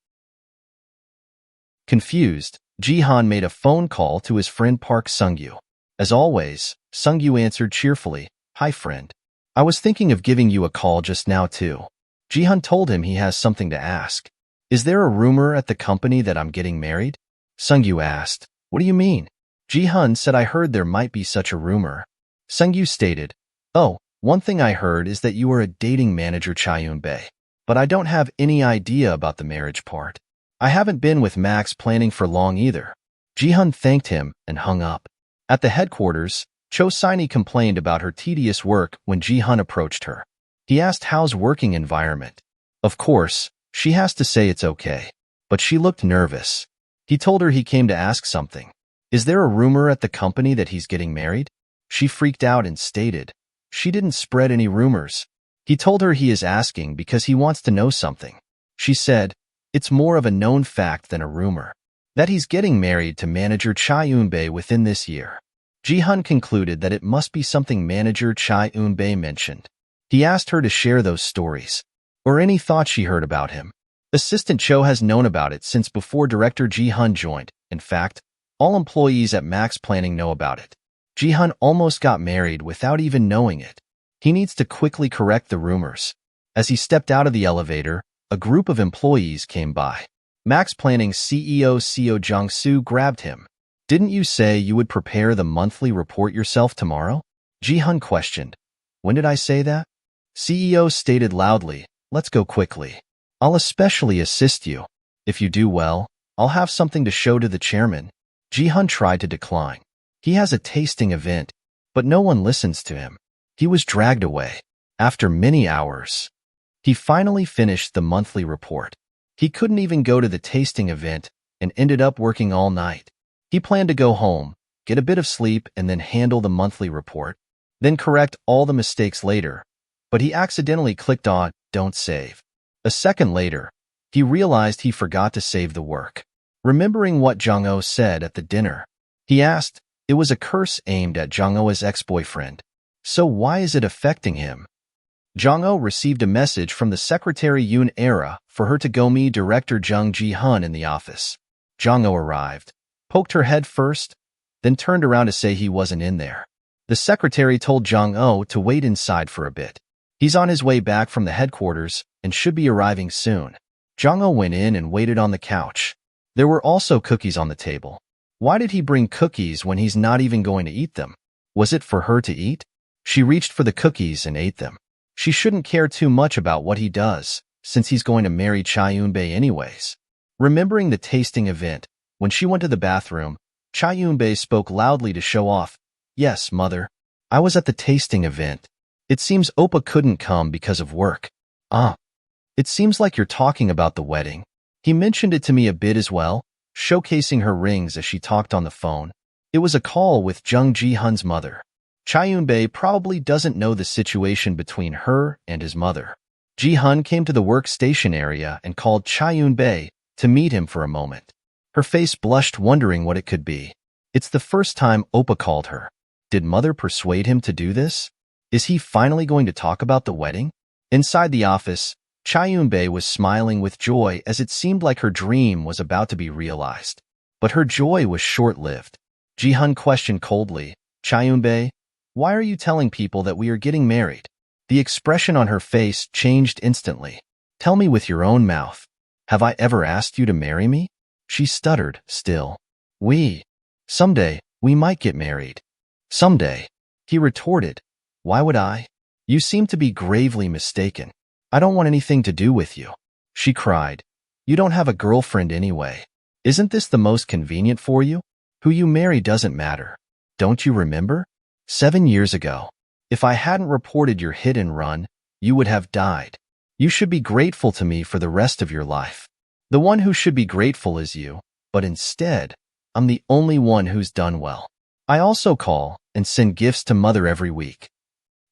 Confused, Ji-hun made a phone call to his friend Park Sung-yu. As always, Sung-yu answered cheerfully, "Hi friend. I was thinking of giving you a call just now too." Ji-hun told him he has something to ask. "Is there a rumor at the company that I'm getting married?" Sung-yu asked, "What do you mean?" Ji-hun said, "I heard there might be such a rumor." Sung-yu stated, "Oh, one thing I heard is that you are a dating manager Eunbi. But I don't have any idea about the marriage part. I haven't been with Max planning for long either." Ji-hun thanked him and hung up. At the headquarters, Cho Sini complained about her tedious work when Ji-hun approached her. He asked how's working environment. Of course, she has to say it's okay. But she looked nervous. He told her he came to ask something. "Is there a rumor at the company that he's getting married?" She freaked out and stated, "She didn't spread any rumors." He told her he is asking because he wants to know something. She said, "It's more of a known fact than a rumor. That he's getting married to manager Eunbi within this year." Ji-hun concluded that it must be something manager Eunbi mentioned. He asked her to share those stories, or any thoughts she heard about him. Assistant Cho has known about it since before Director Ji-hun joined. In fact, all employees at Max Planning know about it. Ji-hun almost got married without even knowing it. He needs to quickly correct the rumors. As he stepped out of the elevator, a group of employees came by. Max Planning's CEO Seo Jong-soo grabbed him. "Didn't you say you would prepare the monthly report yourself tomorrow?" Ji-hun questioned. "When did I say that?" CEO stated loudly, "Let's go quickly. I'll especially assist you. If you do well, I'll have something to show to the chairman." Ji-hun tried to decline. He has a tasting event, but no one listens to him. He was dragged away. After many hours, he finally finished the monthly report. He couldn't even go to the tasting event and ended up working all night. He planned to go home, get a bit of sleep, and then handle the monthly report, then correct all the mistakes later. But he accidentally clicked on "Don't save." A second later, he realized he forgot to save the work. Remembering what Jong-oh said at the dinner, he asked, it was a curse aimed at Jong-oh's ex-boyfriend. So why is it affecting him? Jong-oh received a message from the secretary Yoon Era for her to go meet Director Jung Ji-hun in the office. Jong-oh arrived, poked her head first, then turned around to say he wasn't in there. The secretary told Jong-oh to wait inside for a bit. He's on his way back from the headquarters and should be arriving soon. Jong-oh went in and waited on the couch. There were also cookies on the table. Why did he bring cookies when he's not even going to eat them? Was it for her to eat? She reached for the cookies and ate them. She shouldn't care too much about what he does, since he's going to marry Eunbi anyways. Remembering the tasting event, when she went to the bathroom, Eunbi spoke loudly to show off. "Yes, mother. I was at the tasting event. It seems Oppa couldn't come because of work. Ah, it seems like you're talking about the wedding. He mentioned it to me a bit as well, showcasing her rings as she talked on the phone. It was a call with Jung Ji-hun's mother. Eunbi probably doesn't know the situation between her and his mother. Ji-hun came to the workstation area and called Eunbi to meet him for a moment. Her face blushed, wondering what it could be. It's the first time Oppa called her. Did mother persuade him to do this? Is he finally going to talk about the wedding? Inside the office, Eunbi was smiling with joy as it seemed like her dream was about to be realized. But her joy was short-lived. Ji-hun questioned coldly, "Eunbi, why are you telling people that we are getting married?" The expression on her face changed instantly. "Tell me with your own mouth. Have I ever asked you to marry me?" She stuttered, still. Someday, we might get married." "Someday," he retorted. "Why would I? You seem to be gravely mistaken. I don't want anything to do with you." She cried. "You don't have a girlfriend anyway. Isn't this the most convenient for you? Who you marry doesn't matter. Don't you remember? 7 years ago. If I hadn't reported your hit and run, you would have died. You should be grateful to me for the rest of your life. The one who should be grateful is you, but instead, I'm the only one who's done well. I also call and send gifts to mother every week."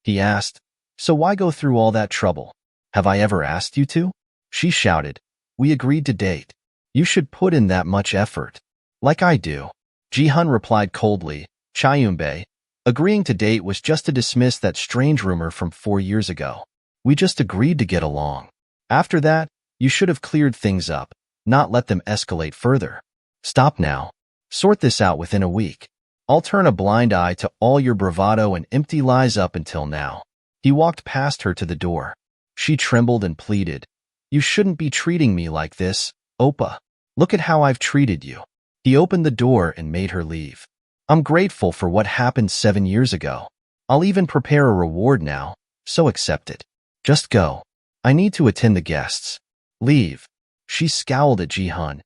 He asked, "So why go through all that trouble? Have I ever asked you to?" She shouted, "We agreed to date. You should put in that much effort." "Like I do." Ji-hun replied coldly. "Eunbi, agreeing to date was just to dismiss that strange rumor from 4 years ago. We just agreed to get along. After that, you should have cleared things up, not let them escalate further. Stop now. Sort this out within a week. I'll turn a blind eye to all your bravado and empty lies up until now." He walked past her to the door. She trembled and pleaded, "You shouldn't be treating me like this, Oppa. Look at how I've treated you." He opened the door and made her leave. "I'm grateful for what happened 7 years ago. I'll even prepare a reward now, so accept it. Just go. I need to attend the guests. Leave." She scowled at Ji-hun.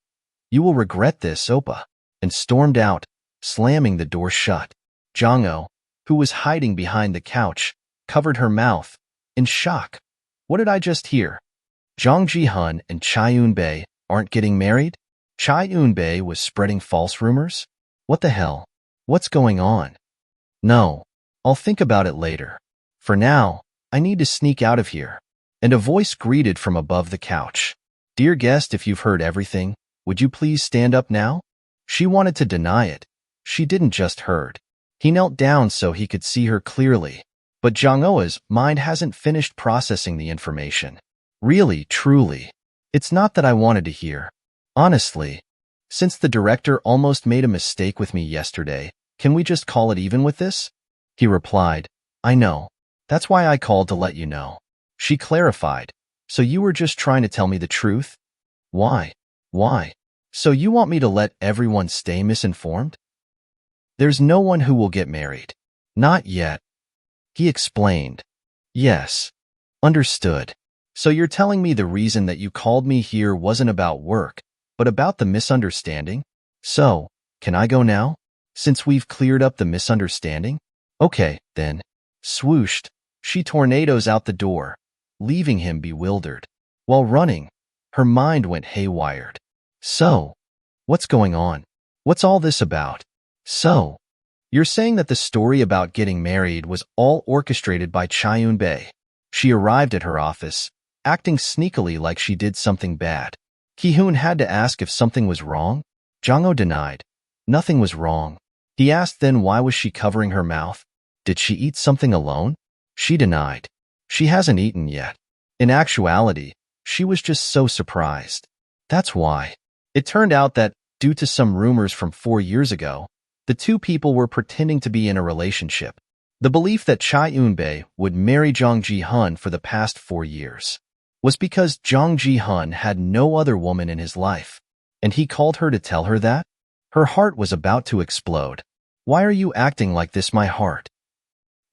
"You will regret this, Oppa," and stormed out, slamming the door shut. Jong-ho, who was hiding behind the couch, covered her mouth, in shock. What did I just hear? Jong Ji-hun and Eunbi aren't getting married? Eunbi was spreading false rumors? What the hell? What's going on? No, I'll think about it later. For now, I need to sneak out of here. And a voice greeted from above the couch. "Dear guest, if you've heard everything, would you please stand up now?" She wanted to deny it. She didn't just heard. He knelt down so he could see her clearly. But Jong-ho's mind hasn't finished processing the information. Really, truly. It's not that I wanted to hear. Honestly, since the director almost made a mistake with me yesterday, can we just call it even with this? He replied, "I know. That's why I called to let you know." She clarified, "So you were just trying to tell me the truth?" Why? So you want me to let everyone stay misinformed? There's no one who will get married. Not yet. He explained. Yes. Understood. So you're telling me the reason that you called me here wasn't about work, but about the misunderstanding? So, can I go now? Since we've cleared up the misunderstanding? Okay, then. Swooshed, she tornadoes out the door, leaving him bewildered. While running, her mind went haywired. So, what's going on? What's all this about? So, you're saying that the story about getting married was all orchestrated by Eunbi. She arrived at her office, acting sneakily like she did something bad. Ki-hoon had to ask if something was wrong. Jong-ho denied. Nothing was wrong. He asked then why was she covering her mouth? Did she eat something alone? She denied. She hasn't eaten yet. In actuality, she was just so surprised. That's why. It turned out that, due to some rumors from 4 years ago, the two people were pretending to be in a relationship. The belief that Eunbi would marry Jong Ji-hun for the past 4 years was because Jong Ji-hun had no other woman in his life, and he called her to tell her that? Her heart was about to explode. Why are you acting like this, my heart?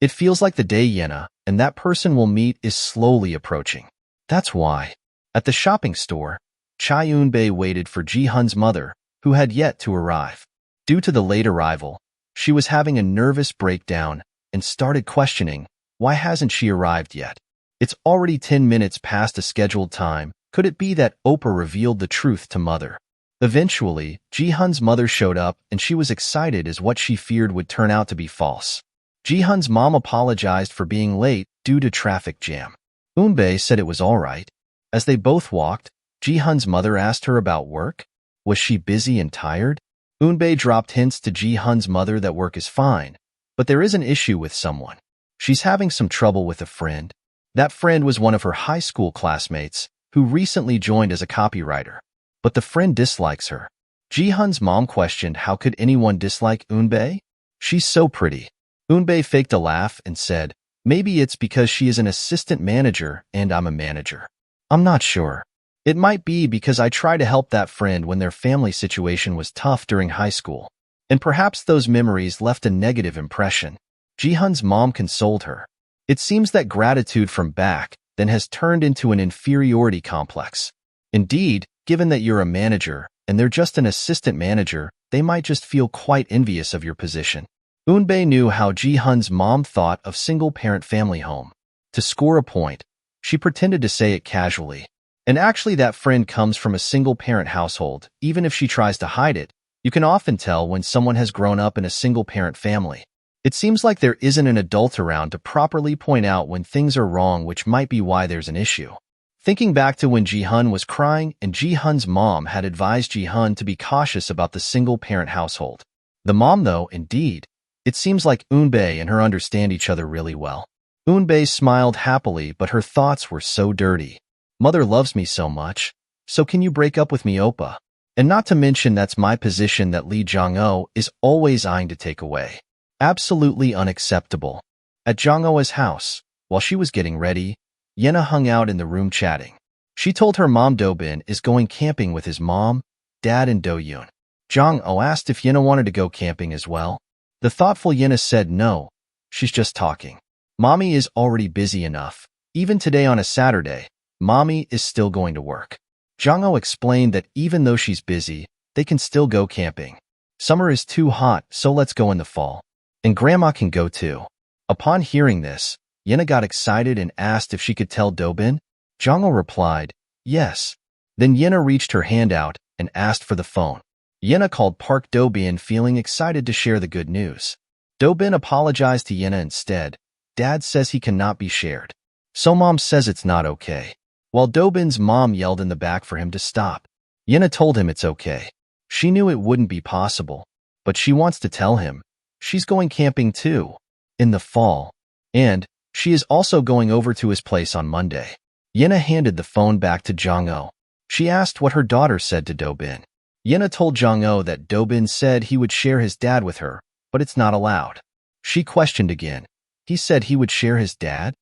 It feels like the day Yena and that person will meet is slowly approaching. That's why. At the shopping store, Eunbi waited for Ji-hun's mother, who had yet to arrive. Due to the late arrival, she was having a nervous breakdown and started questioning, Why hasn't she arrived yet? It's already 10 minutes past the scheduled time. Could it be that Opa revealed the truth to Mother? Eventually, Ji-hun's mother showed up, and she was excited as what she feared would turn out to be false. Ji-hun's mom apologized for being late due to traffic jam. Eunbi said it was all right. As they both walked, Ji-hun's mother asked her about work. Was she busy and tired? Eunbi dropped hints to Ji-hun's mother that work is fine, but there is an issue with someone. She's having some trouble with a friend. That friend was one of her high school classmates who recently joined as a copywriter. But the friend dislikes her. Ji-hun's mom questioned how could anyone dislike Eunbi? She's so pretty. Eunbi faked a laugh and said, maybe it's because she is an assistant manager and I'm a manager. I'm not sure. It might be because I tried to help that friend when their family situation was tough during high school. And perhaps those memories left a negative impression. Ji-hun's mom consoled her. It seems that gratitude from back then has turned into an inferiority complex. Indeed, given that you're a manager and they're just an assistant manager, they might just feel quite envious of your position. Eunbi knew how Ji-hun's mom thought of single-parent family home. To score a point, she pretended to say it casually. And actually that friend comes from a single-parent household. Even if she tries to hide it, you can often tell when someone has grown up in a single-parent family. It seems like there isn't an adult around to properly point out when things are wrong, which might be why there's an issue. Thinking back to when Ji-hun was crying and Ji-hun's mom had advised Ji-hun to be cautious about the single-parent household. The mom, though, indeed, it seems like Eunbi and her understand each other really well. Eunbi smiled happily, but her thoughts were so dirty. Mother loves me so much, so can you break up with me, Opa? And not to mention that's my position that Lee Jong-oh is always eyeing to take away. Absolutely unacceptable. At Jong-oh's house, while she was getting ready, Yena hung out in the room chatting. She told her mom Do-bin is going camping with his mom, dad, and Do-yoon. Jong-oh asked if Yena wanted to go camping as well. The thoughtful Yena said no, she's just talking. Mommy is already busy enough. Even today on a Saturday, Mommy is still going to work. Jong-oh explained that even though she's busy, they can still go camping. Summer is too hot, so let's go in the fall. And Grandma can go too. Upon hearing this, Yena got excited and asked if she could tell Do-bin. Jong-oh replied, yes. Then Yena reached her hand out and asked for the phone. Yena called Park Do-bin, feeling excited to share the good news. Do-bin apologized to Yena instead. Dad says he cannot be shared. So Mom says it's not okay. While Do-bin's mom yelled in the back for him to stop. Yena told him it's okay. She knew it wouldn't be possible, but she wants to tell him. She's going camping too, in the fall, and she is also going over to his place on Monday. Yena handed the phone back to Jong-oh. She asked what her daughter said to Do-bin. Yena told Jong-oh that Do-bin said he would share his dad with her, but it's not allowed. She questioned again. He said he would share his dad?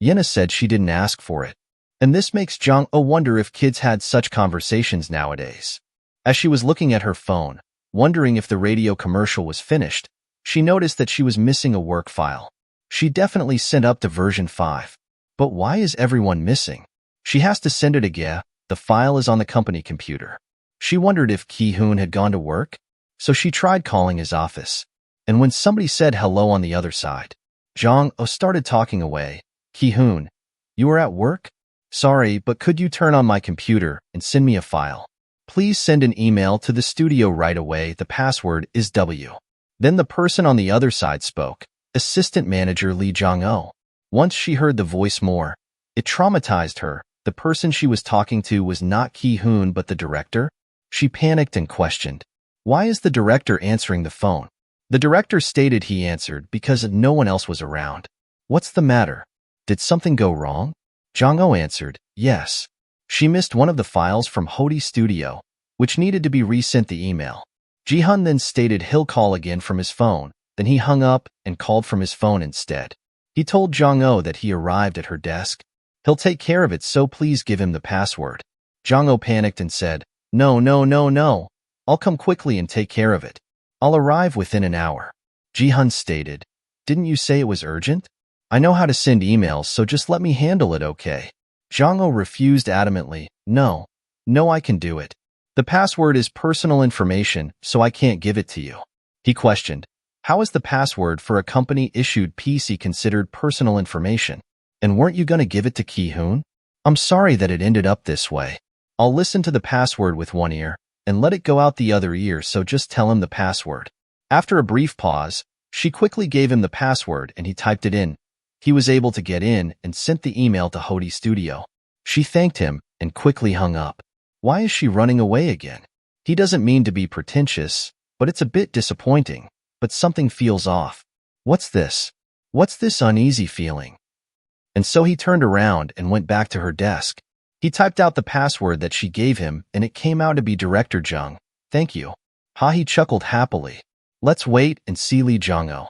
Yena said she didn't ask for it. And this makes Jong-oh wonder if kids had such conversations nowadays. As she was looking at her phone, wondering if the radio commercial was finished, she noticed that she was missing a work file. She definitely sent up to version 5. But why is everyone missing? She has to send it again. The file is on the company computer. She wondered if Ki-hoon had gone to work, so she tried calling his office. And when somebody said hello on the other side, Jong-oh started talking away. Ki-hoon, you are at work? Sorry, but could you turn on my computer and send me a file? Please send an email to the studio right away. The password is W. Then the person on the other side spoke, Assistant Manager Lee Jong-oh. Once she heard the voice more, it traumatized her. The person she was talking to was not Ki-hoon but the director. She panicked and questioned, why is the director answering the phone? The director stated he answered because no one else was around. What's the matter? Did something go wrong? Jong-oh answered, yes. She missed one of the files from Hody Studio, which needed to be resent the email. Ji-hun then stated he'll call again from his phone, then he hung up and called from his phone instead. He told Jong-oh that he arrived at her desk. He'll take care of it, so please give him the password. Jong-oh panicked and said, no, no, no, no. I'll come quickly and take care of it. I'll arrive within an hour. Ji-hun stated, didn't you say it was urgent? I know how to send emails, so just let me handle it, okay? Jong-oh refused adamantly, no, I can do it. The password is personal information, so I can't give it to you. He questioned, How is the password for a company-issued PC considered personal information? And weren't you gonna give it to Ki-hoon? I'm sorry that it ended up this way. I'll listen to the password with one ear and let it go out the other ear, so just tell him the password. After a brief pause, she quickly gave him the password and he typed it in. He was able to get in and sent the email to Hody Studio. She thanked him and quickly hung up. Why is she running away again? He doesn't mean to be pretentious, but it's a bit disappointing. But something feels off. What's this? What's this uneasy feeling? And so he turned around and went back to her desk. He typed out the password that she gave him and it came out to be Director Jung. Thank you. He chuckled happily. Let's wait and see Lee Jong-oh.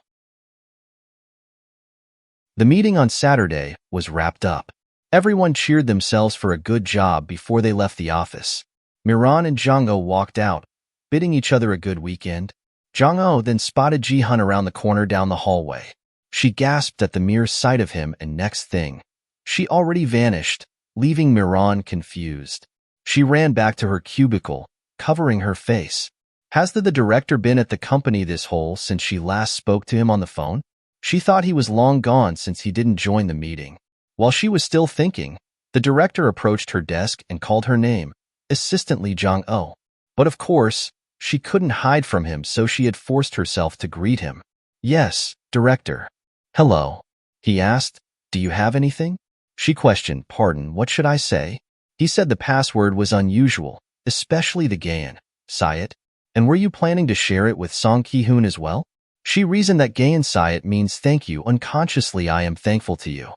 The meeting on Saturday was wrapped up. Everyone cheered themselves for a good job before they left the office. Miran and Jong-oh walked out, bidding each other a good weekend. Jong-oh then spotted Ji-hun around the corner down the hallway. She gasped at the mere sight of him, and next thing, she already vanished, leaving Miran confused. She ran back to her cubicle, covering her face. Has the director been at the company this whole since she last spoke to him on the phone? She thought he was long gone since he didn't join the meeting. While she was still thinking, the director approached her desk and called her name, Assistant Lee Jong-oh. But of course, she couldn't hide from him, so she had forced herself to greet him. Yes, Director. Hello. He asked. Do you have anything? She questioned. Pardon, what should I say? He said the password was unusual, especially the Gayan, Sayat. And were you planning to share it with Song Ki-hoon as well? She reasoned that Gayan Sayat means thank you. Unconsciously, I am thankful to you.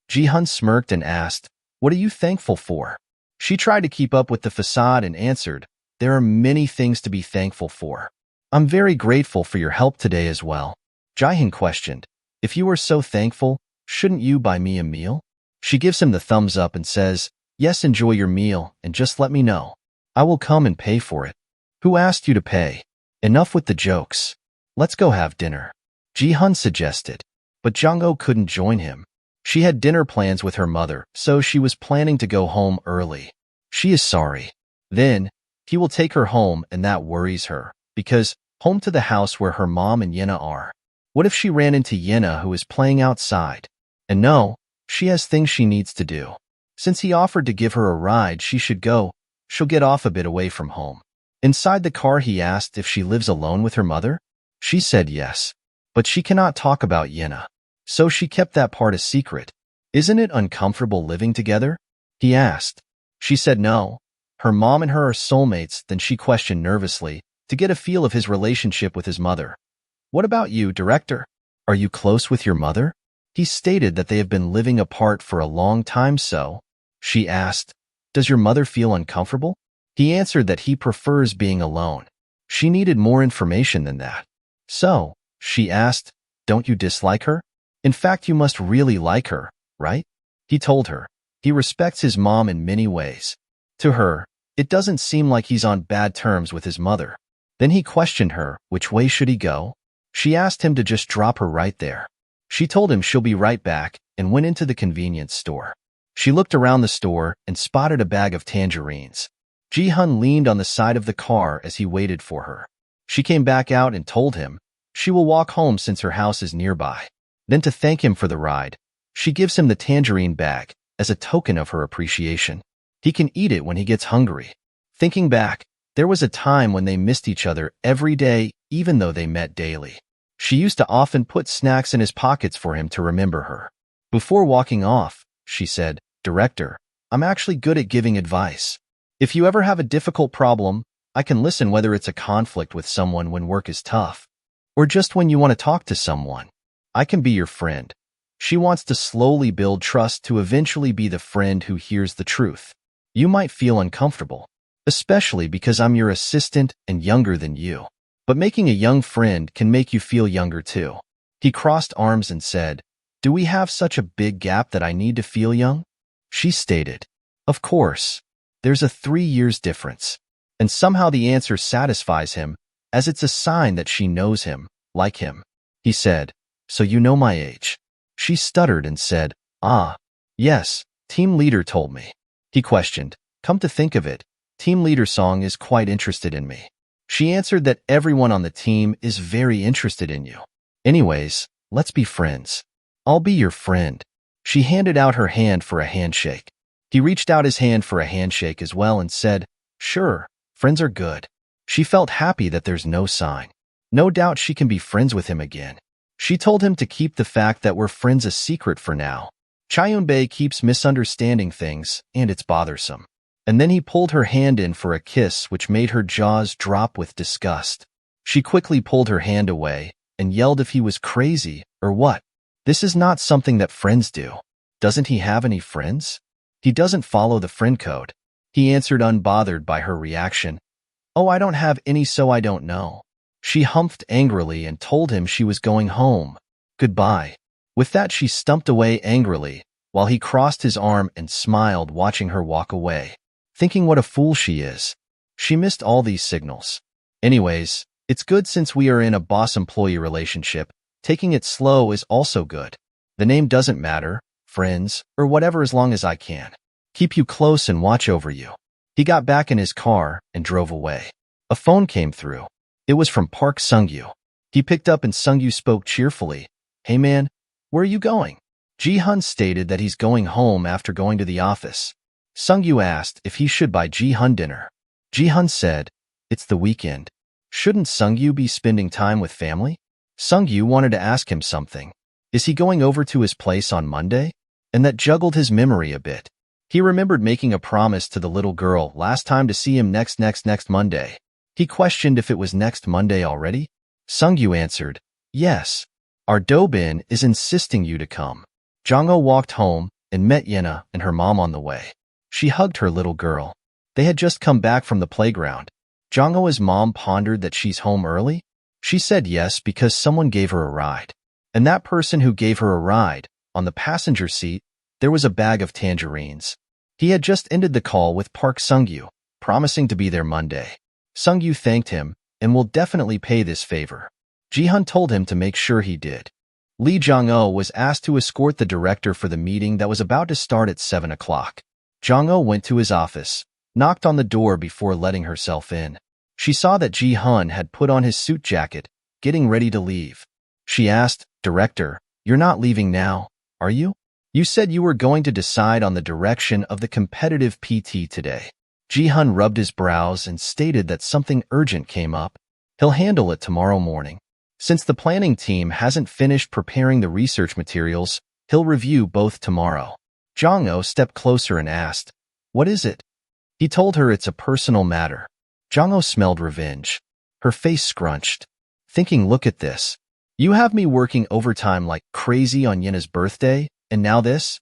Ji-hun smirked and asked, what are you thankful for? She tried to keep up with the facade and answered, there are many things to be thankful for. I'm very grateful for your help today as well. Ji-hun questioned, if you are so thankful, shouldn't you buy me a meal? She gives him the thumbs up and says, yes, enjoy your meal and just let me know. I will come and pay for it. Who asked you to pay? Enough with the jokes. Let's go have dinner. Ji-hun suggested, but Jong-oh couldn't join him. She had dinner plans with her mother, so she was planning to go home early. She is sorry. Then, he will take her home and that worries her, because home to the house where her mom and Yena are. What if she ran into Yena who is playing outside? And no, she has things she needs to do. Since he offered to give her a ride, she should go. She'll get off a bit away from home. Inside the car, he asked if she lives alone with her mother. She said yes, but she cannot talk about Yena, so she kept that part a secret. Isn't it uncomfortable living together? He asked. She said no. Her mom and her are soulmates. Then she questioned nervously to get a feel of his relationship with his mother. What about you, Director? Are you close with your mother? He stated that they have been living apart for a long time, so she asked, does your mother feel uncomfortable? He answered that he prefers being alone. She needed more information than that. So, she asked, don't you dislike her? In fact, you must really like her, right? He told her. He respects his mom in many ways. To her, it doesn't seem like he's on bad terms with his mother. Then he questioned her, which way should he go? She asked him to just drop her right there. She told him she'll be right back and went into the convenience store. She looked around the store and spotted a bag of tangerines. Ji-hun leaned on the side of the car as he waited for her. She came back out and told him she will walk home since her house is nearby. Then to thank him for the ride, she gives him the tangerine bag as a token of her appreciation. He can eat it when he gets hungry. Thinking back, there was a time when they missed each other every day, even though they met daily. She used to often put snacks in his pockets for him to remember her. Before walking off, she said, Director, I'm actually good at giving advice. If you ever have a difficult problem, I can listen, whether it's a conflict with someone when work is tough, or just when you want to talk to someone. I can be your friend. She wants to slowly build trust to eventually be the friend who hears the truth. You might feel uncomfortable, especially because I'm your assistant and younger than you. But making a young friend can make you feel younger too. He crossed arms and said, do we have such a big gap that I need to feel young? She stated, of course. There's a 3 years difference. And somehow the answer satisfies him, as it's a sign that she knows him, like him. He said, so you know my age. She stuttered and said, yes, team leader told me. He questioned, come to think of it, team leader Song is quite interested in me. She answered that everyone on the team is very interested in you. Anyways, let's be friends. I'll be your friend. She handed out her hand for a handshake. He reached out his hand for a handshake as well and said, "Sure, friends are good." She felt happy that there's no sign. No doubt she can be friends with him again. She told him to keep the fact that we're friends a secret for now. Eunbi keeps misunderstanding things, and it's bothersome. And then he pulled her hand in for a kiss, which made her jaws drop with disgust. She quickly pulled her hand away and yelled if he was crazy or what. This is not something that friends do. Doesn't he have any friends? He doesn't follow the friend code. He answered unbothered by her reaction. Oh, I don't have any, so I don't know. She humphed angrily and told him she was going home. Goodbye. With that, she stumped away angrily, while he crossed his arm and smiled, watching her walk away, thinking what a fool she is. She missed all these signals. Anyways, it's good since we are in a boss-employee relationship. Taking it slow is also good. The name doesn't matter, friends, or whatever, as long as I can keep you close and watch over you. He got back in his car and drove away. A phone came through. It was from Park Sungyu. He picked up and Sungyu spoke cheerfully. Hey man, where are you going? Ji-hun stated that he's going home after going to the office. Sungyu asked if he should buy Ji-hun dinner. Ji-hun said, it's the weekend. Shouldn't Sungyu be spending time with family? Sungyu wanted to ask him something. Is he going over to his place on Monday? And that juggled his memory a bit. He remembered making a promise to the little girl last time to see him next Monday. He questioned if it was next Monday already. Sungyu answered, yes. Our Dobin is insisting you to come. Jongho walked home and met Yena and her mom on the way. She hugged her little girl. They had just come back from the playground. Jongho's mom pondered that she's home early. She said yes because someone gave her a ride. And that person who gave her a ride, on the passenger seat, there was a bag of tangerines. He had just ended the call with Park Sungyu, promising to be there Monday. Sungyu thanked him and will definitely pay this favor. Ji-hun told him to make sure he did. Lee Jong-ho was asked to escort the director for the meeting that was about to start at 7 o'clock. Jong-ho went to his office, knocked on the door before letting herself in. She saw that Ji-hun had put on his suit jacket, getting ready to leave. She asked, Director, you're not leaving now, are you? You said you were going to decide on the direction of the competitive PT today. Ji-hun rubbed his brows and stated that something urgent came up. He'll handle it tomorrow morning. Since the planning team hasn't finished preparing the research materials, he'll review both tomorrow. Jong-ho stepped closer and asked, what is it? He told her it's a personal matter. Jong-ho smelled revenge. Her face scrunched, thinking, look at this. You have me working overtime like crazy on Yena's birthday, and now this?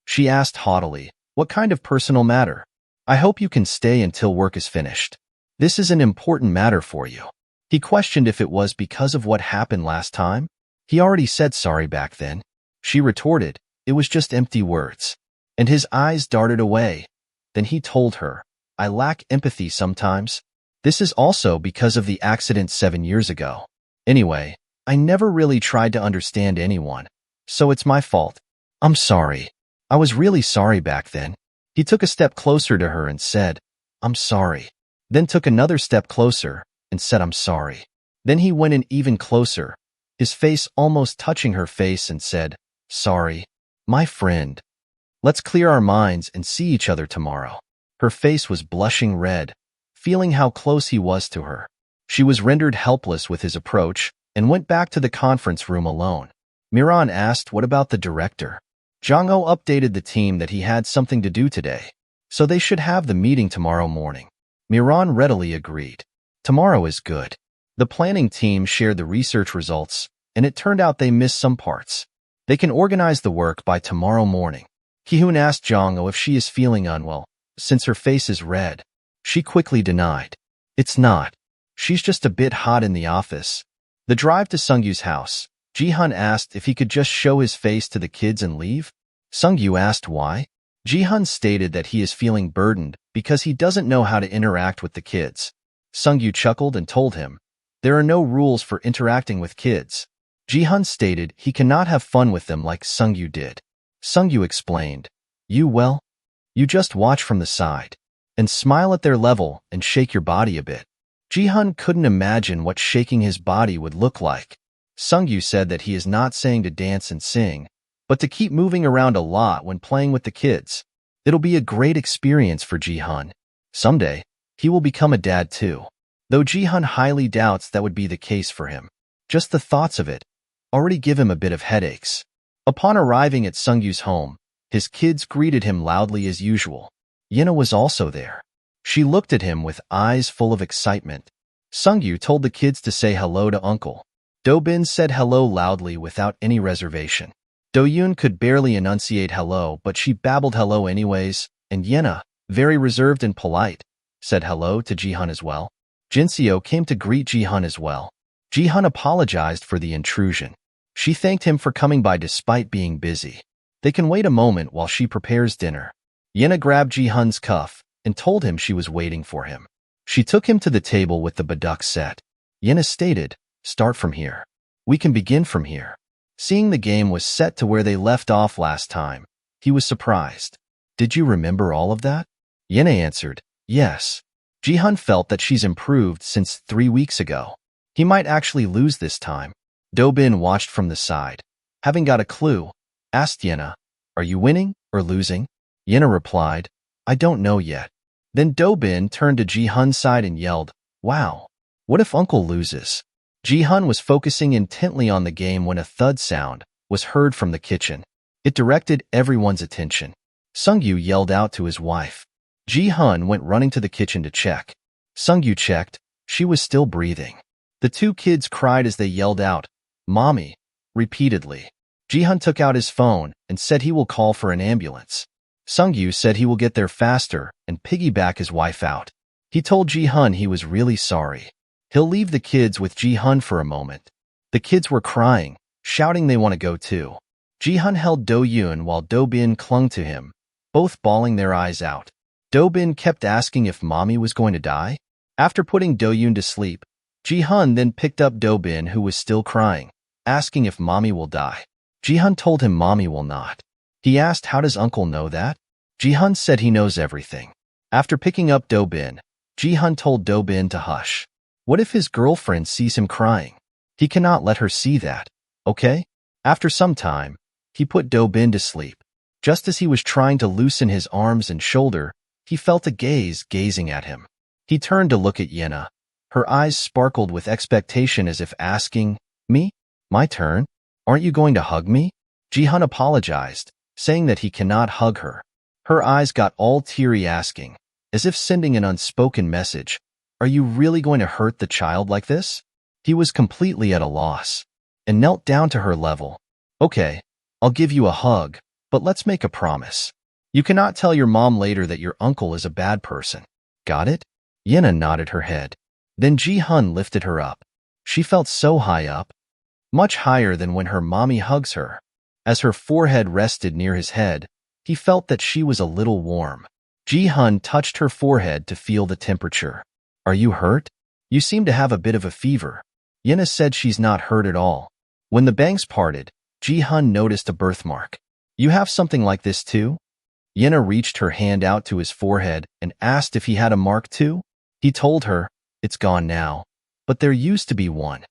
She asked haughtily, what kind of personal matter? I hope you can stay until work is finished. This is an important matter for you. He questioned if it was because of what happened last time. He already said sorry back then. She retorted, it was just empty words. And his eyes darted away. Then he told her, I lack empathy sometimes. This is also because of the accident 7 years ago. Anyway, I never really tried to understand anyone, so it's my fault. I'm sorry. I was really sorry back then. He took a step closer to her and said, I'm sorry. Then took another step closer and said, I'm sorry. Then he went in even closer, his face almost touching her face, and said, sorry, my friend. Let's clear our minds and see each other tomorrow. Her face was blushing red, feeling how close he was to her. She was rendered helpless with his approach and went back to the conference room alone. Miran asked, what about the director? Jong-ho updated the team that he had something to do today, so they should have the meeting tomorrow morning. Miran readily agreed. Tomorrow is good. The planning team shared the research results, and it turned out they missed some parts. They can organize the work by tomorrow morning. Ki-hoon asked Jong-ho if she is feeling unwell, since her face is red. She quickly denied. It's not. She's just a bit hot in the office. The drive to Sungyu's house, Ji-hun asked if he could just show his face to the kids and leave. Sungyu asked why. Ji-hun stated that he is feeling burdened because he doesn't know how to interact with the kids. Sungyu chuckled and told him, there are no rules for interacting with kids. Ji-hun stated he cannot have fun with them like Sungyu did. Sungyu explained, you just watch from the side and smile at their level and shake your body a bit. Ji-hun couldn't imagine what shaking his body would look like. Sung-yu said that he is not saying to dance and sing, but to keep moving around a lot when playing with the kids. It'll be a great experience for Ji-hun. Someday, he will become a dad too. Though Ji-hun highly doubts that would be the case for him. Just the thoughts of it already give him a bit of headaches. Upon arriving at Sung-yu's home, his kids greeted him loudly as usual. Yena was also there. She looked at him with eyes full of excitement. Sung-yu told the kids to say hello to Uncle. Do-bin said hello loudly without any reservation. Do-yoon could barely enunciate hello, but she babbled hello anyways, and Yena, very reserved and polite, said hello to Ji-hun as well. Jinseo came to greet Ji-hun as well. Ji-hun apologized for the intrusion. She thanked him for coming by despite being busy. They can wait a moment while she prepares dinner. Yena grabbed Ji-hun's cuff and told him she was waiting for him. She took him to the table with the baduk set. Yena stated, "Start from here. We can begin from here." Seeing the game was set to where they left off last time, he was surprised. "Did you remember all of that?" Yena answered, "Yes." Ji-hun felt that she's improved since 3 weeks ago. He might actually lose this time. Do-bin watched from the side. Having got a clue, asked Yena, "Are you winning or losing?" Yena replied, "I don't know yet." Then Do-bin turned to Ji-hun's side and yelled, "Wow, what if Uncle loses?" Ji-hun was focusing intently on the game when a thud sound was heard from the kitchen. It directed everyone's attention. Sung-yu yelled out to his wife. Ji-hun went running to the kitchen to check. Sung-yu checked. She was still breathing. The two kids cried as they yelled out, "Mommy," repeatedly. Ji-hun took out his phone and said he will call for an ambulance. Sung-yu said he will get there faster and piggyback his wife out. He told Ji-hun he was really sorry. He'll leave the kids with Ji-hun for a moment. The kids were crying, shouting they want to go too. Ji-hun held Do-yoon while Do-bin clung to him, both bawling their eyes out. Do-bin kept asking if Mommy was going to die. After putting Do-yoon to sleep, Ji-hun then picked up Do-bin, who was still crying, asking if Mommy will die. Ji-hun told him Mommy will not. He asked, "How does Uncle know that?" Ji-hun said he knows everything. After picking up Do-bin, Ji-hun told Do-bin to hush. What if his girlfriend sees him crying? He cannot let her see that, okay? After some time, he put Do-bin to sleep. Just as he was trying to loosen his arms and shoulder, he felt a gaze gazing at him. He turned to look at Yena. Her eyes sparkled with expectation as if asking, "Me? My turn? Aren't you going to hug me?" Ji-hun apologized, saying that he cannot hug her. Her eyes got all teary, asking, as if sending an unspoken message, "Are you really going to hurt the child like this?" He was completely at a loss, and knelt down to her level. "Okay, I'll give you a hug, but let's make a promise. You cannot tell your mom later that your uncle is a bad person. Got it?" Yena nodded her head. Then Ji-hun lifted her up. She felt so high up, much higher than when her mommy hugs her. As her forehead rested near his head, he felt that she was a little warm. Ji-hun touched her forehead to feel the temperature. "Are you hurt? You seem to have a bit of a fever." Yena said she's not hurt at all. When the bangs parted, Ji-hun noticed a birthmark. "You have something like this too?" Yena reached her hand out to his forehead and asked if he had a mark too. He told her, "It's gone now, but there used to be one."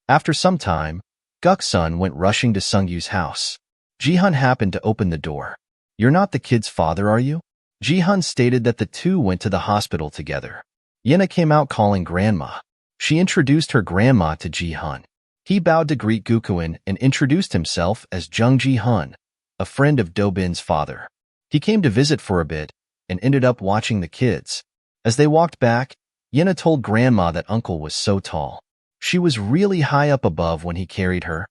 After some time, Guk-sun went rushing to Sung-yu's house. Ji-hun happened to open the door. "You're not the kid's father, are you?" Ji-hun stated that the two went to the hospital together. Yena came out calling grandma. She introduced her grandma to Ji-hun. He bowed to greet Gukuen and introduced himself as Jung Ji-hun, a friend of Do-bin's father. He came to visit for a bit and ended up watching the kids. As they walked back, Yena told grandma that uncle was so tall. She was really high up above when he carried her.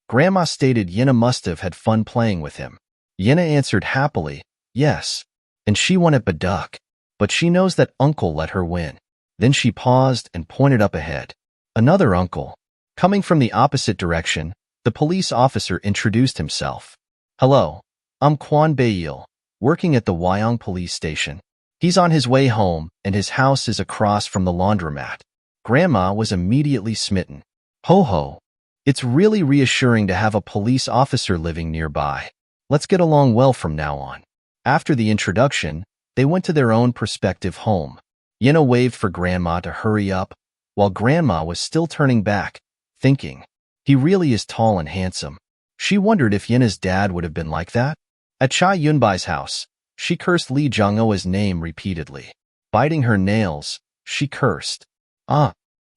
Grandma stated Yena must have had fun playing with him. Yena answered happily, "Yes." And she won at Baduk, but she knows that uncle let her win. Then she paused and pointed up ahead. Another uncle. Coming from the opposite direction, the police officer introduced himself. "Hello, I'm Kwon Bae-il, working at the Wyong police station." He's on his way home, and his house is across from the laundromat. Grandma was immediately smitten. "Ho ho. It's really reassuring to have a police officer living nearby. Let's get along well from now on." After the introduction, they went to their own prospective home. Yena waved for Grandma to hurry up, while Grandma was still turning back, thinking, he really is tall and handsome. She wondered if Yena's dad would have been like that. At Cha Yunbai's house, she cursed Li Zhong'o's name repeatedly. Biting her nails, she cursed.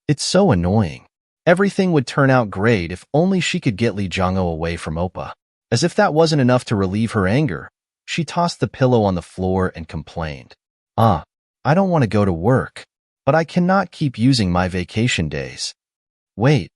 It's so annoying. Everything would turn out great if only she could get Li Zhong'o away from Oppa. As if that wasn't enough to relieve her anger, she tossed the pillow on the floor and complained. I don't want to go to work, but I cannot keep using my vacation days. Wait,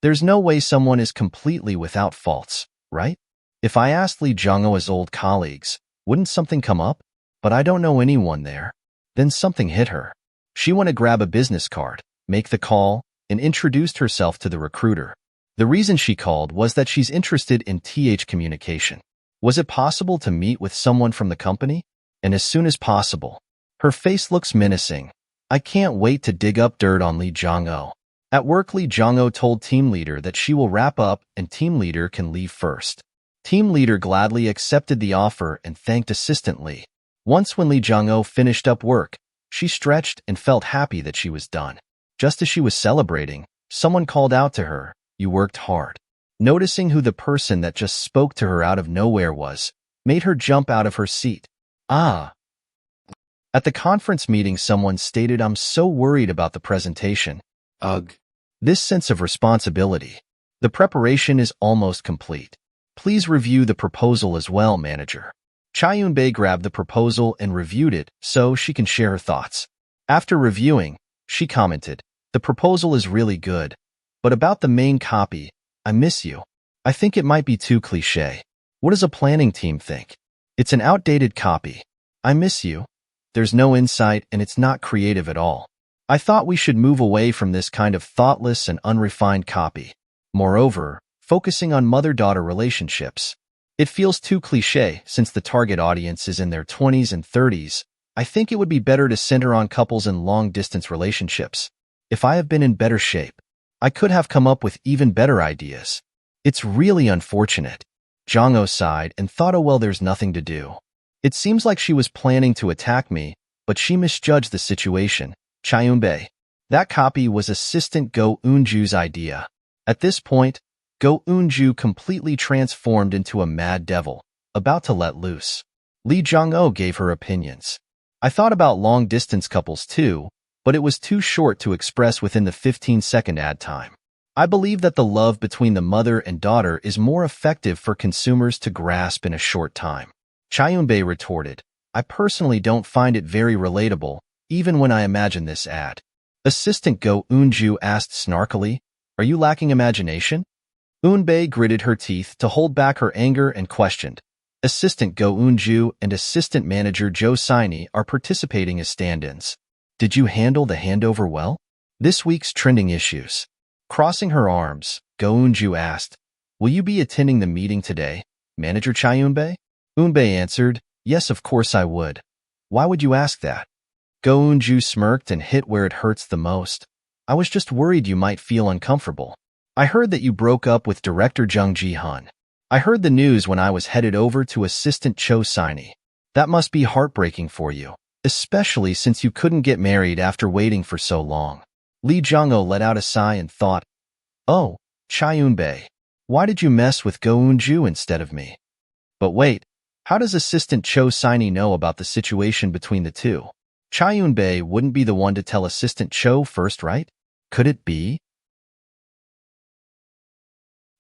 there's no way someone is completely without faults, right? If I asked Li Zhong'o's old colleagues, wouldn't something come up? But I don't know anyone there. Then something hit her. She went to grab a business card, make the call, and introduced herself to the recruiter. The reason she called was that she's interested in communication. Was it possible to meet with someone from the company? And as soon as possible. Her face looks menacing. I can't wait to dig up dirt on Li Zhong'o. At work, Li Zhong'o told team leader that she will wrap up and team leader can leave first. Team leader gladly accepted the offer and thanked assistant Li. Once when Li Zhong'o finished up work, she stretched and felt happy that she was done. Just as she was celebrating, someone called out to her, "You worked hard." Noticing who the person that just spoke to her out of nowhere was, made her jump out of her seat. At the conference meeting, someone stated, "I'm so worried about the presentation." Ugh. This sense of responsibility. The preparation is almost complete. Please review the proposal as well, manager. Cha Eunbi grabbed the proposal and reviewed it so she can share her thoughts. After reviewing, she commented, "The proposal is really good, but about the main copy, I miss you. I think it might be too cliché. What does a planning team think? It's an outdated copy. I miss you. There's no insight and it's not creative at all. I thought we should move away from this kind of thoughtless and unrefined copy. Moreover, focusing on mother-daughter relationships. It feels too cliché since the target audience is in their 20s and 30s. I think it would be better to center on couples in long-distance relationships. If I have been in better shape, I could have come up with even better ideas. It's really unfortunate." Zhong'o sighed and thought, "Oh well, there's nothing to do. It seems like she was planning to attack me, but she misjudged the situation." Cha Eunbi. That copy was assistant Go Eunju's idea. At this point, Go Eunju completely transformed into a mad devil, about to let loose. Li Zhong'o gave her opinions. "I thought about long-distance couples too, but it was too short to express within the 15-second ad time. I believe that the love between the mother and daughter is more effective for consumers to grasp in a short time." Cha Eunbi retorted, "I personally don't find it very relatable, even when I imagine this ad." Assistant Go Eunju asked snarkily, "Are you lacking imagination?" Eunbi gritted her teeth to hold back her anger and questioned. Assistant Go Eunju and Assistant Manager Zhou Saini are participating as stand-ins. "Did you handle the handover well?" This week's trending issues. Crossing her arms, Go Eunju asked, "Will you be attending the meeting today, Manager Cha Eunbi?" Eunbi answered, "Yes, of course I would." "Why would you ask that?" Go Eunju smirked and hit where it hurts the most. "I was just worried you might feel uncomfortable. I heard that you broke up with director Jung Ji-hun. I heard the news when I was headed over to Assistant Cho Saini. That must be heartbreaking for you, especially since you couldn't get married after waiting for so long." Li Zhong'o let out a sigh and thought, "Oh, Cha Eunbi, why did you mess with Go Eunju instead of me?" But wait, how does Assistant Cho Saini know about the situation between the two? Cha Eunbi wouldn't be the one to tell Assistant Cho first, right? Could it be?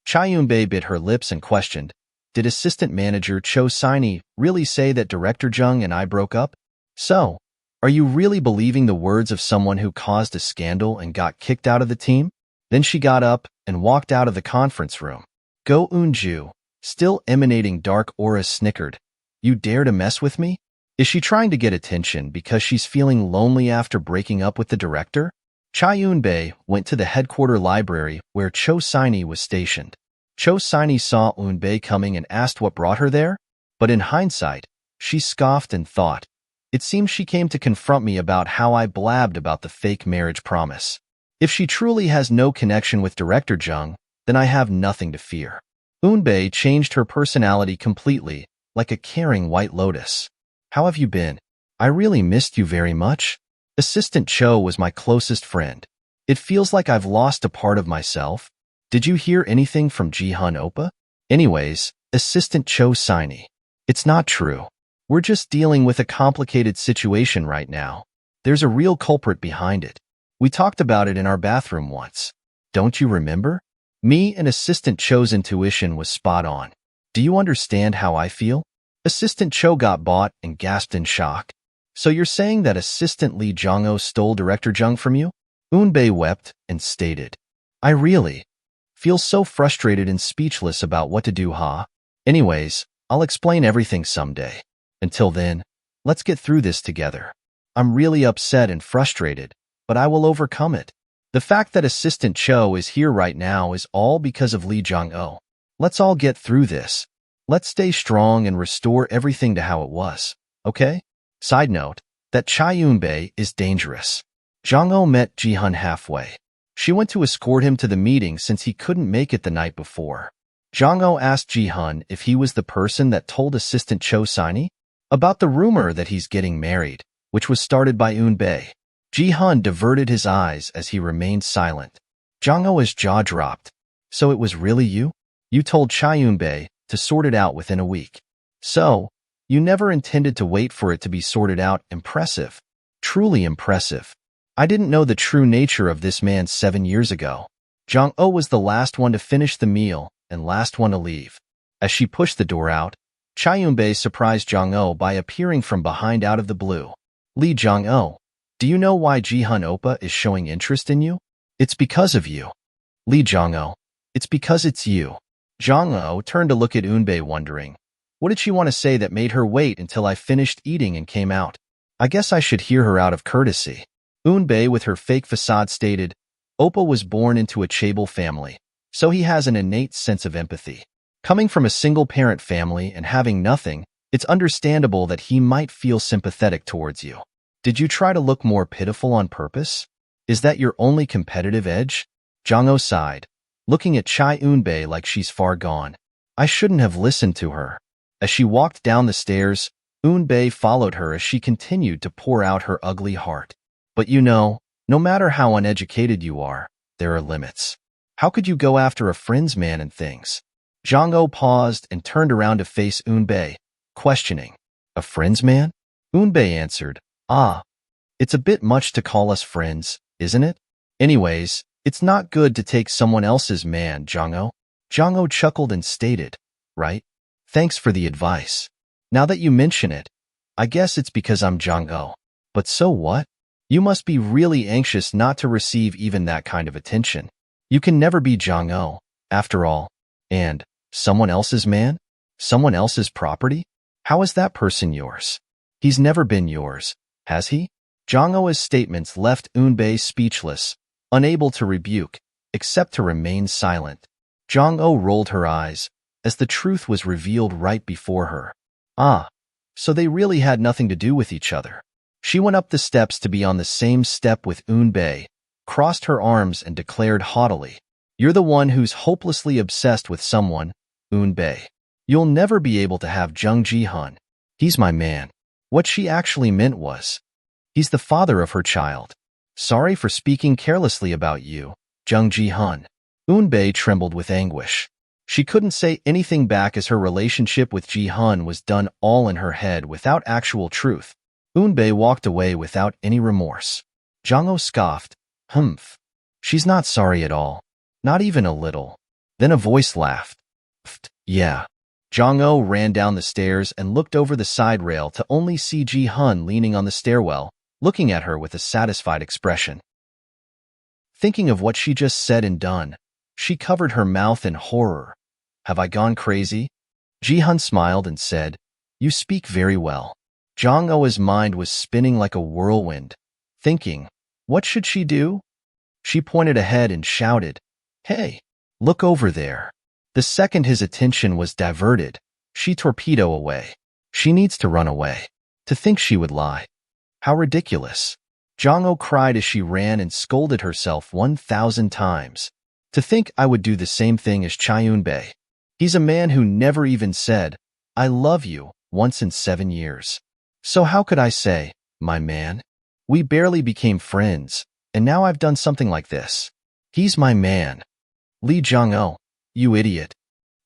Cha Eunbi bit her lips and questioned, "Did Assistant Manager Cho Saini really say that Director Jung and I broke up? So, are you really believing the words of someone who caused a scandal and got kicked out of the team?" Then she got up and walked out of the conference room. Go Eunju, still emanating dark auras, snickered. "You dare to mess with me? Is she trying to get attention because she's feeling lonely after breaking up with the director?" Cha Eunbi went to the headquarter library where Cho Saini was stationed. Cho Saini saw Eunbi coming and asked what brought her there, but in hindsight, she scoffed and thought, "It seems she came to confront me about how I blabbed about the fake marriage promise. If she truly has no connection with Director Jung, then I have nothing to fear." Eunbi changed her personality completely, like a caring white lotus. "How have you been? I really missed you very much." Assistant Cho was my closest friend. It feels like I've lost a part of myself. Did you hear anything from Ji-hun Oppa? Anyways, Assistant Cho Siney. It's not true. We're just dealing with a complicated situation right now. There's a real culprit behind it. We talked about it in our bathroom once. Don't you remember? Me and Assistant Cho's intuition was spot on. Do you understand how I feel? Assistant Cho got bought and gasped in shock. So you're saying that Assistant Lee Jong-ho stole Director Jung from you? Eunbi wept and stated, I really feel so frustrated and speechless about what to do, huh? Anyways, I'll explain everything someday. Until then, let's get through this together. I'm really upset and frustrated, but I will overcome it. The fact that Assistant Cho is here right now is all because of Lee Jong-ho. Let's all get through this. Let's stay strong and restore everything to how it was, okay? Side note, that Chai Eunbi is dangerous. Jong-ho met Ji-hun halfway. She went to escort him to the meeting since he couldn't make it the night before. Jong-ho asked Ji-hun if he was the person that told Assistant Cho Siney about the rumor that he's getting married, which was started by Eunbi. Ji-hun diverted his eyes as he remained silent. Jong-ho's jaw dropped. So it was really you? You told Chai Eunbi to sort it out within a week. So, you never intended to wait for it to be sorted out. Impressive. Truly impressive. I didn't know the true nature of this man 7 years ago. Jong-ho was the last one to finish the meal and last one to leave. As she pushed the door out, Chai Eunbi surprised Jong-ho by appearing from behind out of the blue. Lee Jong-ho, do you know why Ji-hun Oppa is showing interest in you? It's because of you. Lee Jong-ho, it's because it's you. Jong-ho turned to look at Eunbi wondering, what did she want to say that made her wait until I finished eating and came out? I guess I should hear her out of courtesy. Eunbi with her fake facade stated, Oppa was born into a chaebol family, so he has an innate sense of empathy. Coming from a single-parent family and having nothing, it's understandable that he might feel sympathetic towards you. Did you try to look more pitiful on purpose? Is that your only competitive edge? Jong-ho sighed, looking at Chai Eunbi like she's far gone. I shouldn't have listened to her. As she walked down the stairs, Eunbi followed her as she continued to pour out her ugly heart. But you know, no matter how uneducated you are, there are limits. How could you go after a friend's man and things? Jong-ho paused and turned around to face Eunbi, questioning. A friend's man? Eunbi answered, it's a bit much to call us friends, isn't it? Anyways, it's not good to take someone else's man, Jong-ho. Jong-ho chuckled and stated, right? Thanks for the advice. Now that you mention it, I guess it's because I'm Jong-ho. But so what? You must be really anxious not to receive even that kind of attention. You can never be Jong-ho, after all. And, someone else's man? Someone else's property? How is that person yours? He's never been yours, has he? Jong-ho's statements left Eunbi speechless, unable to rebuke, except to remain silent. Jong-ho rolled her eyes, as the truth was revealed right before her. So they really had nothing to do with each other. She went up the steps to be on the same step with Eunbi, crossed her arms and declared haughtily, You're the one who's hopelessly obsessed with someone, Eunbi. You'll never be able to have Jung Ji-hun. He's my man. What she actually meant was, he's the father of her child. Sorry for speaking carelessly about you, Jung Ji-hun. Eunbi trembled with anguish. She couldn't say anything back as her relationship with Ji-hun was done all in her head without actual truth. Eunbi walked away without any remorse. Jong-ho scoffed, Humph. She's not sorry at all. Not even a little. Then a voice laughed. Yeah. Jong-ho ran down the stairs and looked over the side rail to only see Ji-hun leaning on the stairwell, looking at her with a satisfied expression. Thinking of what she just said and done, she covered her mouth in horror. Have I gone crazy? Ji-hun smiled and said, You speak very well. Jong-ho's mind was spinning like a whirlwind, thinking, what should she do? She pointed ahead and shouted, Hey, look over there. The second his attention was diverted, she torpedoed away. She needs to run away. To think she would lie. How ridiculous. Jong-ho cried as she ran and scolded herself 1,000 times. To think I would do the same thing as Chai Eunbi. He's a man who never even said, I love you, once in 7 years. So how could I say, my man? We barely became friends, and now I've done something like this. He's my man. Lee Jong-oh, you idiot.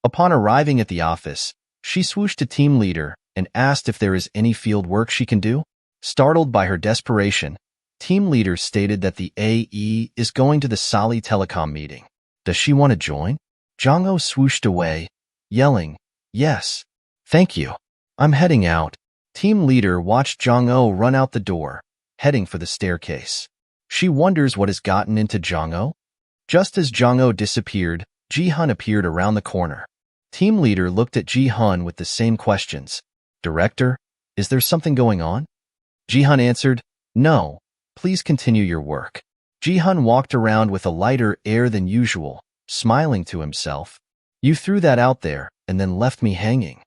Upon arriving at the office, she swooshed to team leader and asked if there is any field work she can do. Startled by her desperation, team leader stated that the AE is going to the Soli Telecom meeting. Does she want to join? Jong-oh swooshed away, yelling, yes. Thank you. I'm heading out. Team leader watched Jong-oh run out the door, heading for the staircase. She wonders what has gotten into Jong-oh. Just as Jong-oh disappeared, Ji-hun appeared around the corner. Team leader looked at Ji-hun with the same questions. Director, is there something going on? Ji-hun answered, no, please continue your work. Ji-hun walked around with a lighter air than usual, smiling to himself. You threw that out there and then left me hanging.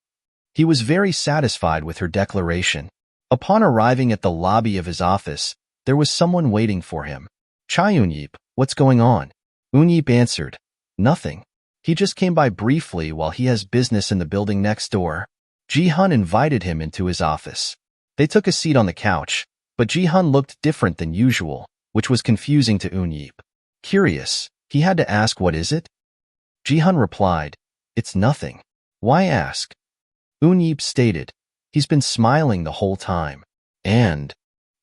He was very satisfied with her declaration. Upon arriving at the lobby of his office, there was someone waiting for him. Chai Eunbi, what's going on? Eunbi answered, nothing. He just came by briefly while he has business in the building next door. Ji-hun invited him into his office. They took a seat on the couch, but Ji-hun looked different than usual, which was confusing to Eunbi. Curious, he had to ask, what is it? Ji-hun replied, it's nothing. Why ask? Eunbi stated, he's been smiling the whole time, and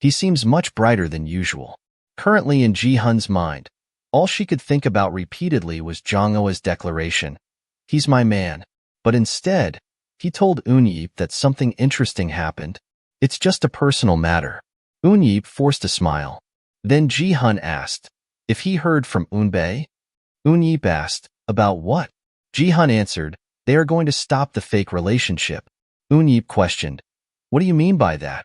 he seems much brighter than usual. Currently in Ji-hun's mind, all she could think about repeatedly was Jong-oh's declaration, he's my man, but instead, he told Eunbi that something interesting happened. It's just a personal matter. Eunbi forced a smile. Then Ji-hun asked if he heard from Eunbi. Eunbi asked, about what? Ji-hun answered, they are going to stop the fake relationship. Eunbi questioned, what do you mean by that?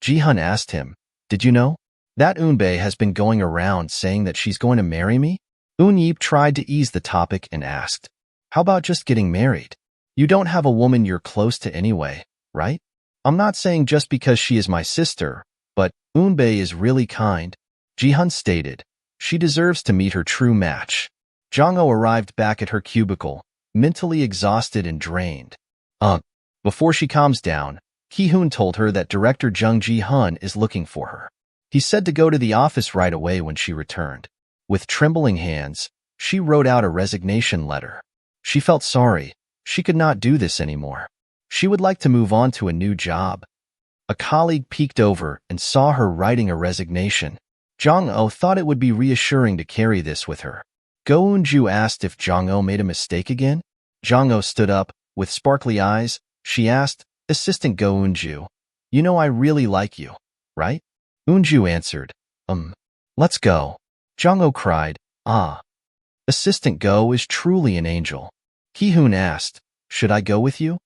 Ji-hun asked him, did you know that Eunbi has been going around saying that she's going to marry me? Eunbi tried to ease the topic and asked, how about just getting married? You don't have a woman you're close to anyway, right? I'm not saying just because she is my sister, but Eunbi is really kind. Ji-hun stated, she deserves to meet her true match. Jong-oh arrived back at her cubicle, mentally exhausted and drained. Before she calms down, Ki-hoon told her that director Jung Ji-hun is looking for her. He said to go to the office right away when she returned. With trembling hands, she wrote out a resignation letter. She felt sorry. She could not do this anymore. She would like to move on to a new job. A colleague peeked over and saw her writing a resignation. Jong-oh thought it would be reassuring to carry this with her. Go Eun-ju asked if Jong-oh made a mistake again. Jong-oh stood up. With sparkly eyes, she asked, Assistant Go Eun-ju, you know I really like you, right? Eun-ju answered, let's go. Jong-oh cried, ah. Assistant Go is truly an angel. Ki-hoon asked, should I go with you?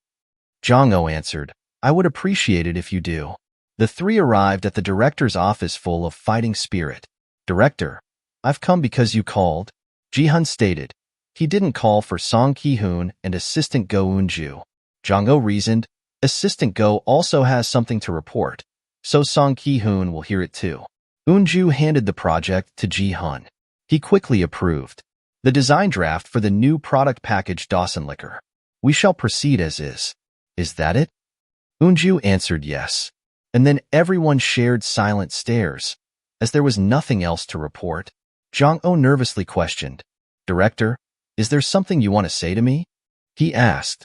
Jong-oh answered, I would appreciate it if you do. The three arrived at the director's office full of fighting spirit. Director, I've come because you called. Ji-hun stated. He didn't call for Song Ki-hoon and Assistant Go Eun-ju. Jong-oh reasoned, Assistant Go also has something to report, so Song Ki-hoon will hear it too. Eun-ju handed the project to Ji-hun. He quickly approved. The design draft for the new product package Dawson Liquor. We shall proceed as is. Is that it? Eun-ju answered yes. And then everyone shared silent stares, as there was nothing else to report. Jong-oh nervously questioned, Director, is there something you want to say to me? He asked.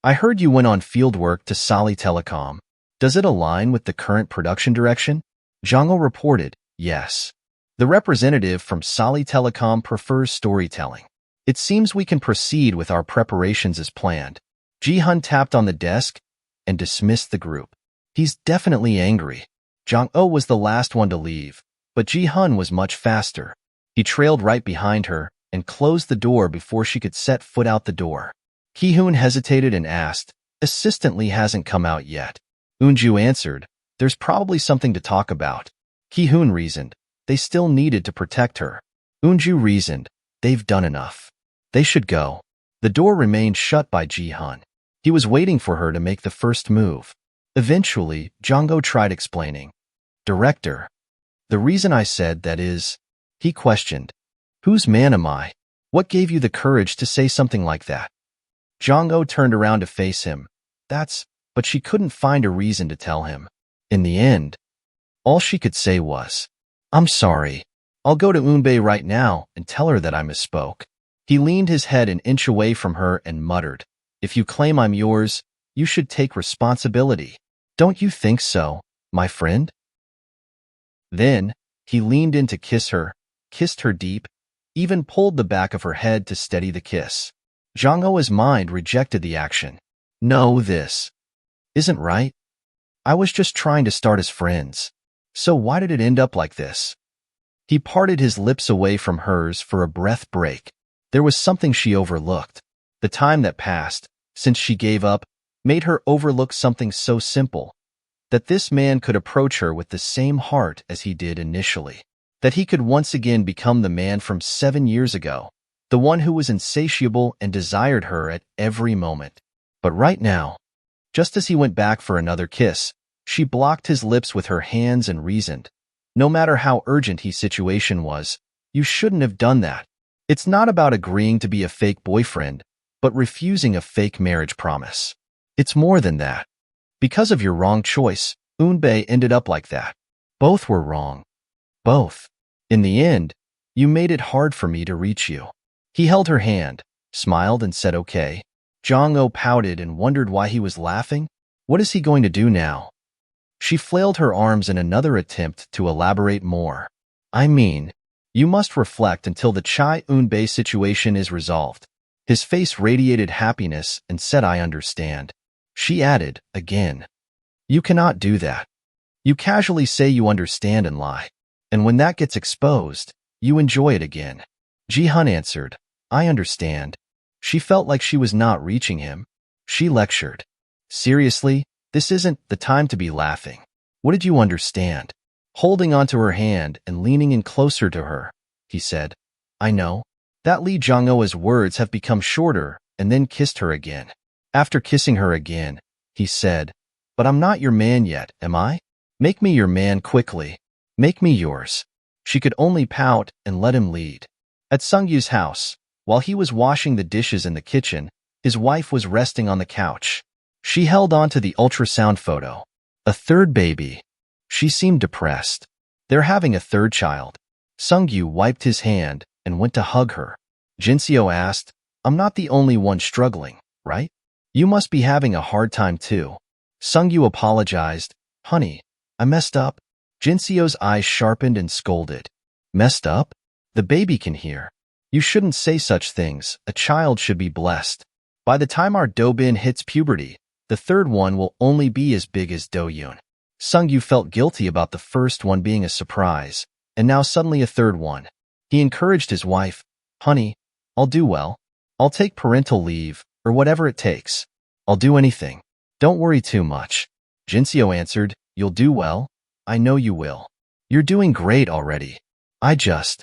I heard you went on fieldwork to Soli Telecom. Does it align with the current production direction? Jong-oh reported, yes. The representative from Soli Telecom prefers storytelling. It seems we can proceed with our preparations as planned. Ji-hun tapped on the desk and dismissed the group. He's definitely angry. Jong-oh was the last one to leave, but Ji-hun was much faster. He trailed right behind her and closed the door before she could set foot out the door. Ki-hoon hesitated and asked, Assistant Lee hasn't come out yet. Eun-ju answered, there's probably something to talk about. Ki-hoon reasoned, they still needed to protect her. Eun-ju reasoned, they've done enough. They should go. The door remained shut by Ji-hun. He was waiting for her to make the first move. Eventually, Jong-oh tried explaining. Director, the reason I said that is, he questioned, whose man am I? What gave you the courage to say something like that? Jong-oh turned around to face him. But she couldn't find a reason to tell him. In the end, All she could say was, "I'm sorry. I'll go to Eunbi right now and tell her that I misspoke." He leaned his head an inch away from her and muttered, "If you claim I'm yours, you should take responsibility. Don't you think so, my friend?" Then, he leaned in to kiss her, kissed her deep, even pulled the back of her head to steady the kiss. Zhang Ou's mind rejected the action. "No, this isn't right. I was just trying to start as friends. So why did it end up like this?" He parted his lips away from hers for a breath break. There was something she overlooked. The time that passed, since she gave up, made her overlook something so simple, that this man could approach her with the same heart as he did initially, that he could once again become the man from 7 years ago, the one who was insatiable and desired her at every moment. But right now, just as he went back for another kiss, she blocked his lips with her hands and reasoned, "No matter how urgent his situation was, you shouldn't have done that. It's not about agreeing to be a fake boyfriend, but refusing a fake marriage promise. It's more than that. Because of your wrong choice, Eunbi ended up like that. Both were wrong. Both. In the end, you made it hard for me to reach you." He held her hand, smiled and said okay. Zhang Ou pouted and wondered why he was laughing. What is he going to do now? She flailed her arms in another attempt to elaborate more. "I mean, you must reflect until the Chai Eunbi situation is resolved." His face radiated happiness and said, "I understand." She added, again, "You cannot do that. You casually say you understand and lie. And when that gets exposed, you enjoy it again." Ji-hun answered, "I understand." She felt like she was not reaching him. She lectured, "Seriously, this isn't the time to be laughing. What did you understand?" Holding onto her hand and leaning in closer to her, he said, "I know." That Li Zhangou's words have become shorter and then kissed her again. After kissing her again, he said, "But I'm not your man yet, am I? Make me your man quickly. Make me yours." She could only pout and let him lead. At Sungyu's house, while he was washing the dishes in the kitchen, his wife was resting on the couch. She held on to the ultrasound photo. A third baby. She seemed depressed. They're having a third child. Sungyu wiped his hand and went to hug her. Jinseo asked, "I'm not the only one struggling, right? You must be having a hard time too." Sungyu apologized, "Honey, I messed up." Jinseo's eyes sharpened and scolded. "Messed up? The baby can hear. You shouldn't say such things. A child should be blessed. By the time our Dobin hits puberty, the third one will only be as big as Doyun." Sungyu felt guilty about the first one being a surprise, and now suddenly a third one. He encouraged his wife, "Honey, I'll do well. I'll take parental leave, or whatever it takes. I'll do anything. Don't worry too much." Jinseo answered, "You'll do well. I know you will. You're doing great already. I just..."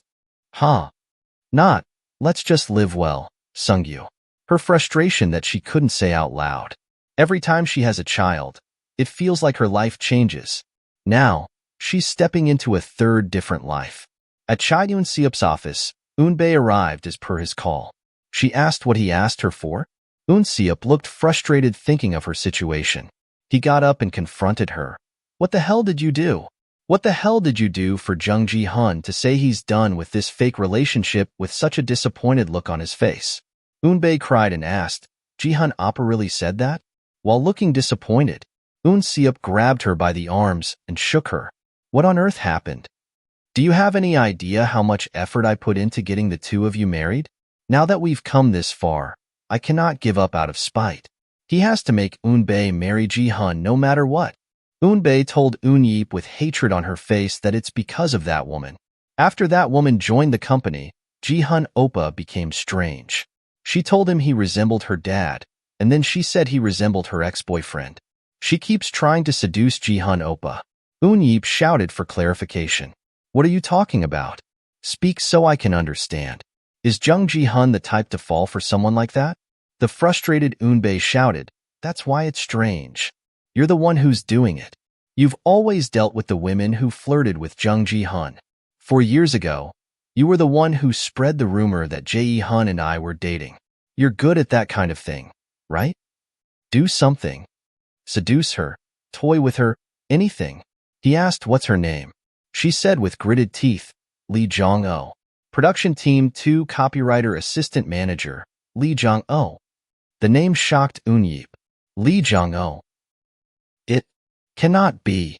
Not, "Let's just live well," Sungyu. Her frustration that she couldn't say out loud. Every time she has a child, it feels like her life changes. Now, she's stepping into a third different life. At Chai Eun-seup's office, Eunbi arrived as per his call. She asked what he asked her for. Eun-seup looked frustrated thinking of her situation. He got up and confronted her. "What the hell did you do? What the hell did you do for Jung Ji-hun to say he's done with this fake relationship with such a disappointed look on his face?" Eunbi cried and asked, "Ji-hun Appa really said that?" While looking disappointed, Eun-seup grabbed her by the arms and shook her. "What on earth happened? Do you have any idea how much effort I put into getting the two of you married? Now that we've come this far, I cannot give up out of spite." He has to make Eunbi marry Ji-hun no matter what. Eunbi told Eun-yeep with hatred on her face that it's because of that woman. After that woman joined the company, Ji-hun Oppa became strange. She told him he resembled her dad, and then she said he resembled her ex-boyfriend. She keeps trying to seduce Ji-hun Oppa. Eun-yeep shouted for clarification. "What are you talking about? Speak so I can understand. Is Jung Ji-hun the type to fall for someone like that?" The frustrated Eunbi shouted, "That's why it's strange. You're the one who's doing it. You've always dealt with the women who flirted with Jung Ji-hun. 4 years ago, you were the one who spread the rumor that Jae-hun and I were dating. You're good at that kind of thing, right? Do something. Seduce her, toy with her, anything. He asked what's her name. She said with gritted teeth, Lee Jong-oh. Production Team 2 Copywriter Assistant Manager, Lee Jong-oh. The name shocked Eunbi. Lee Jong-oh. It cannot be.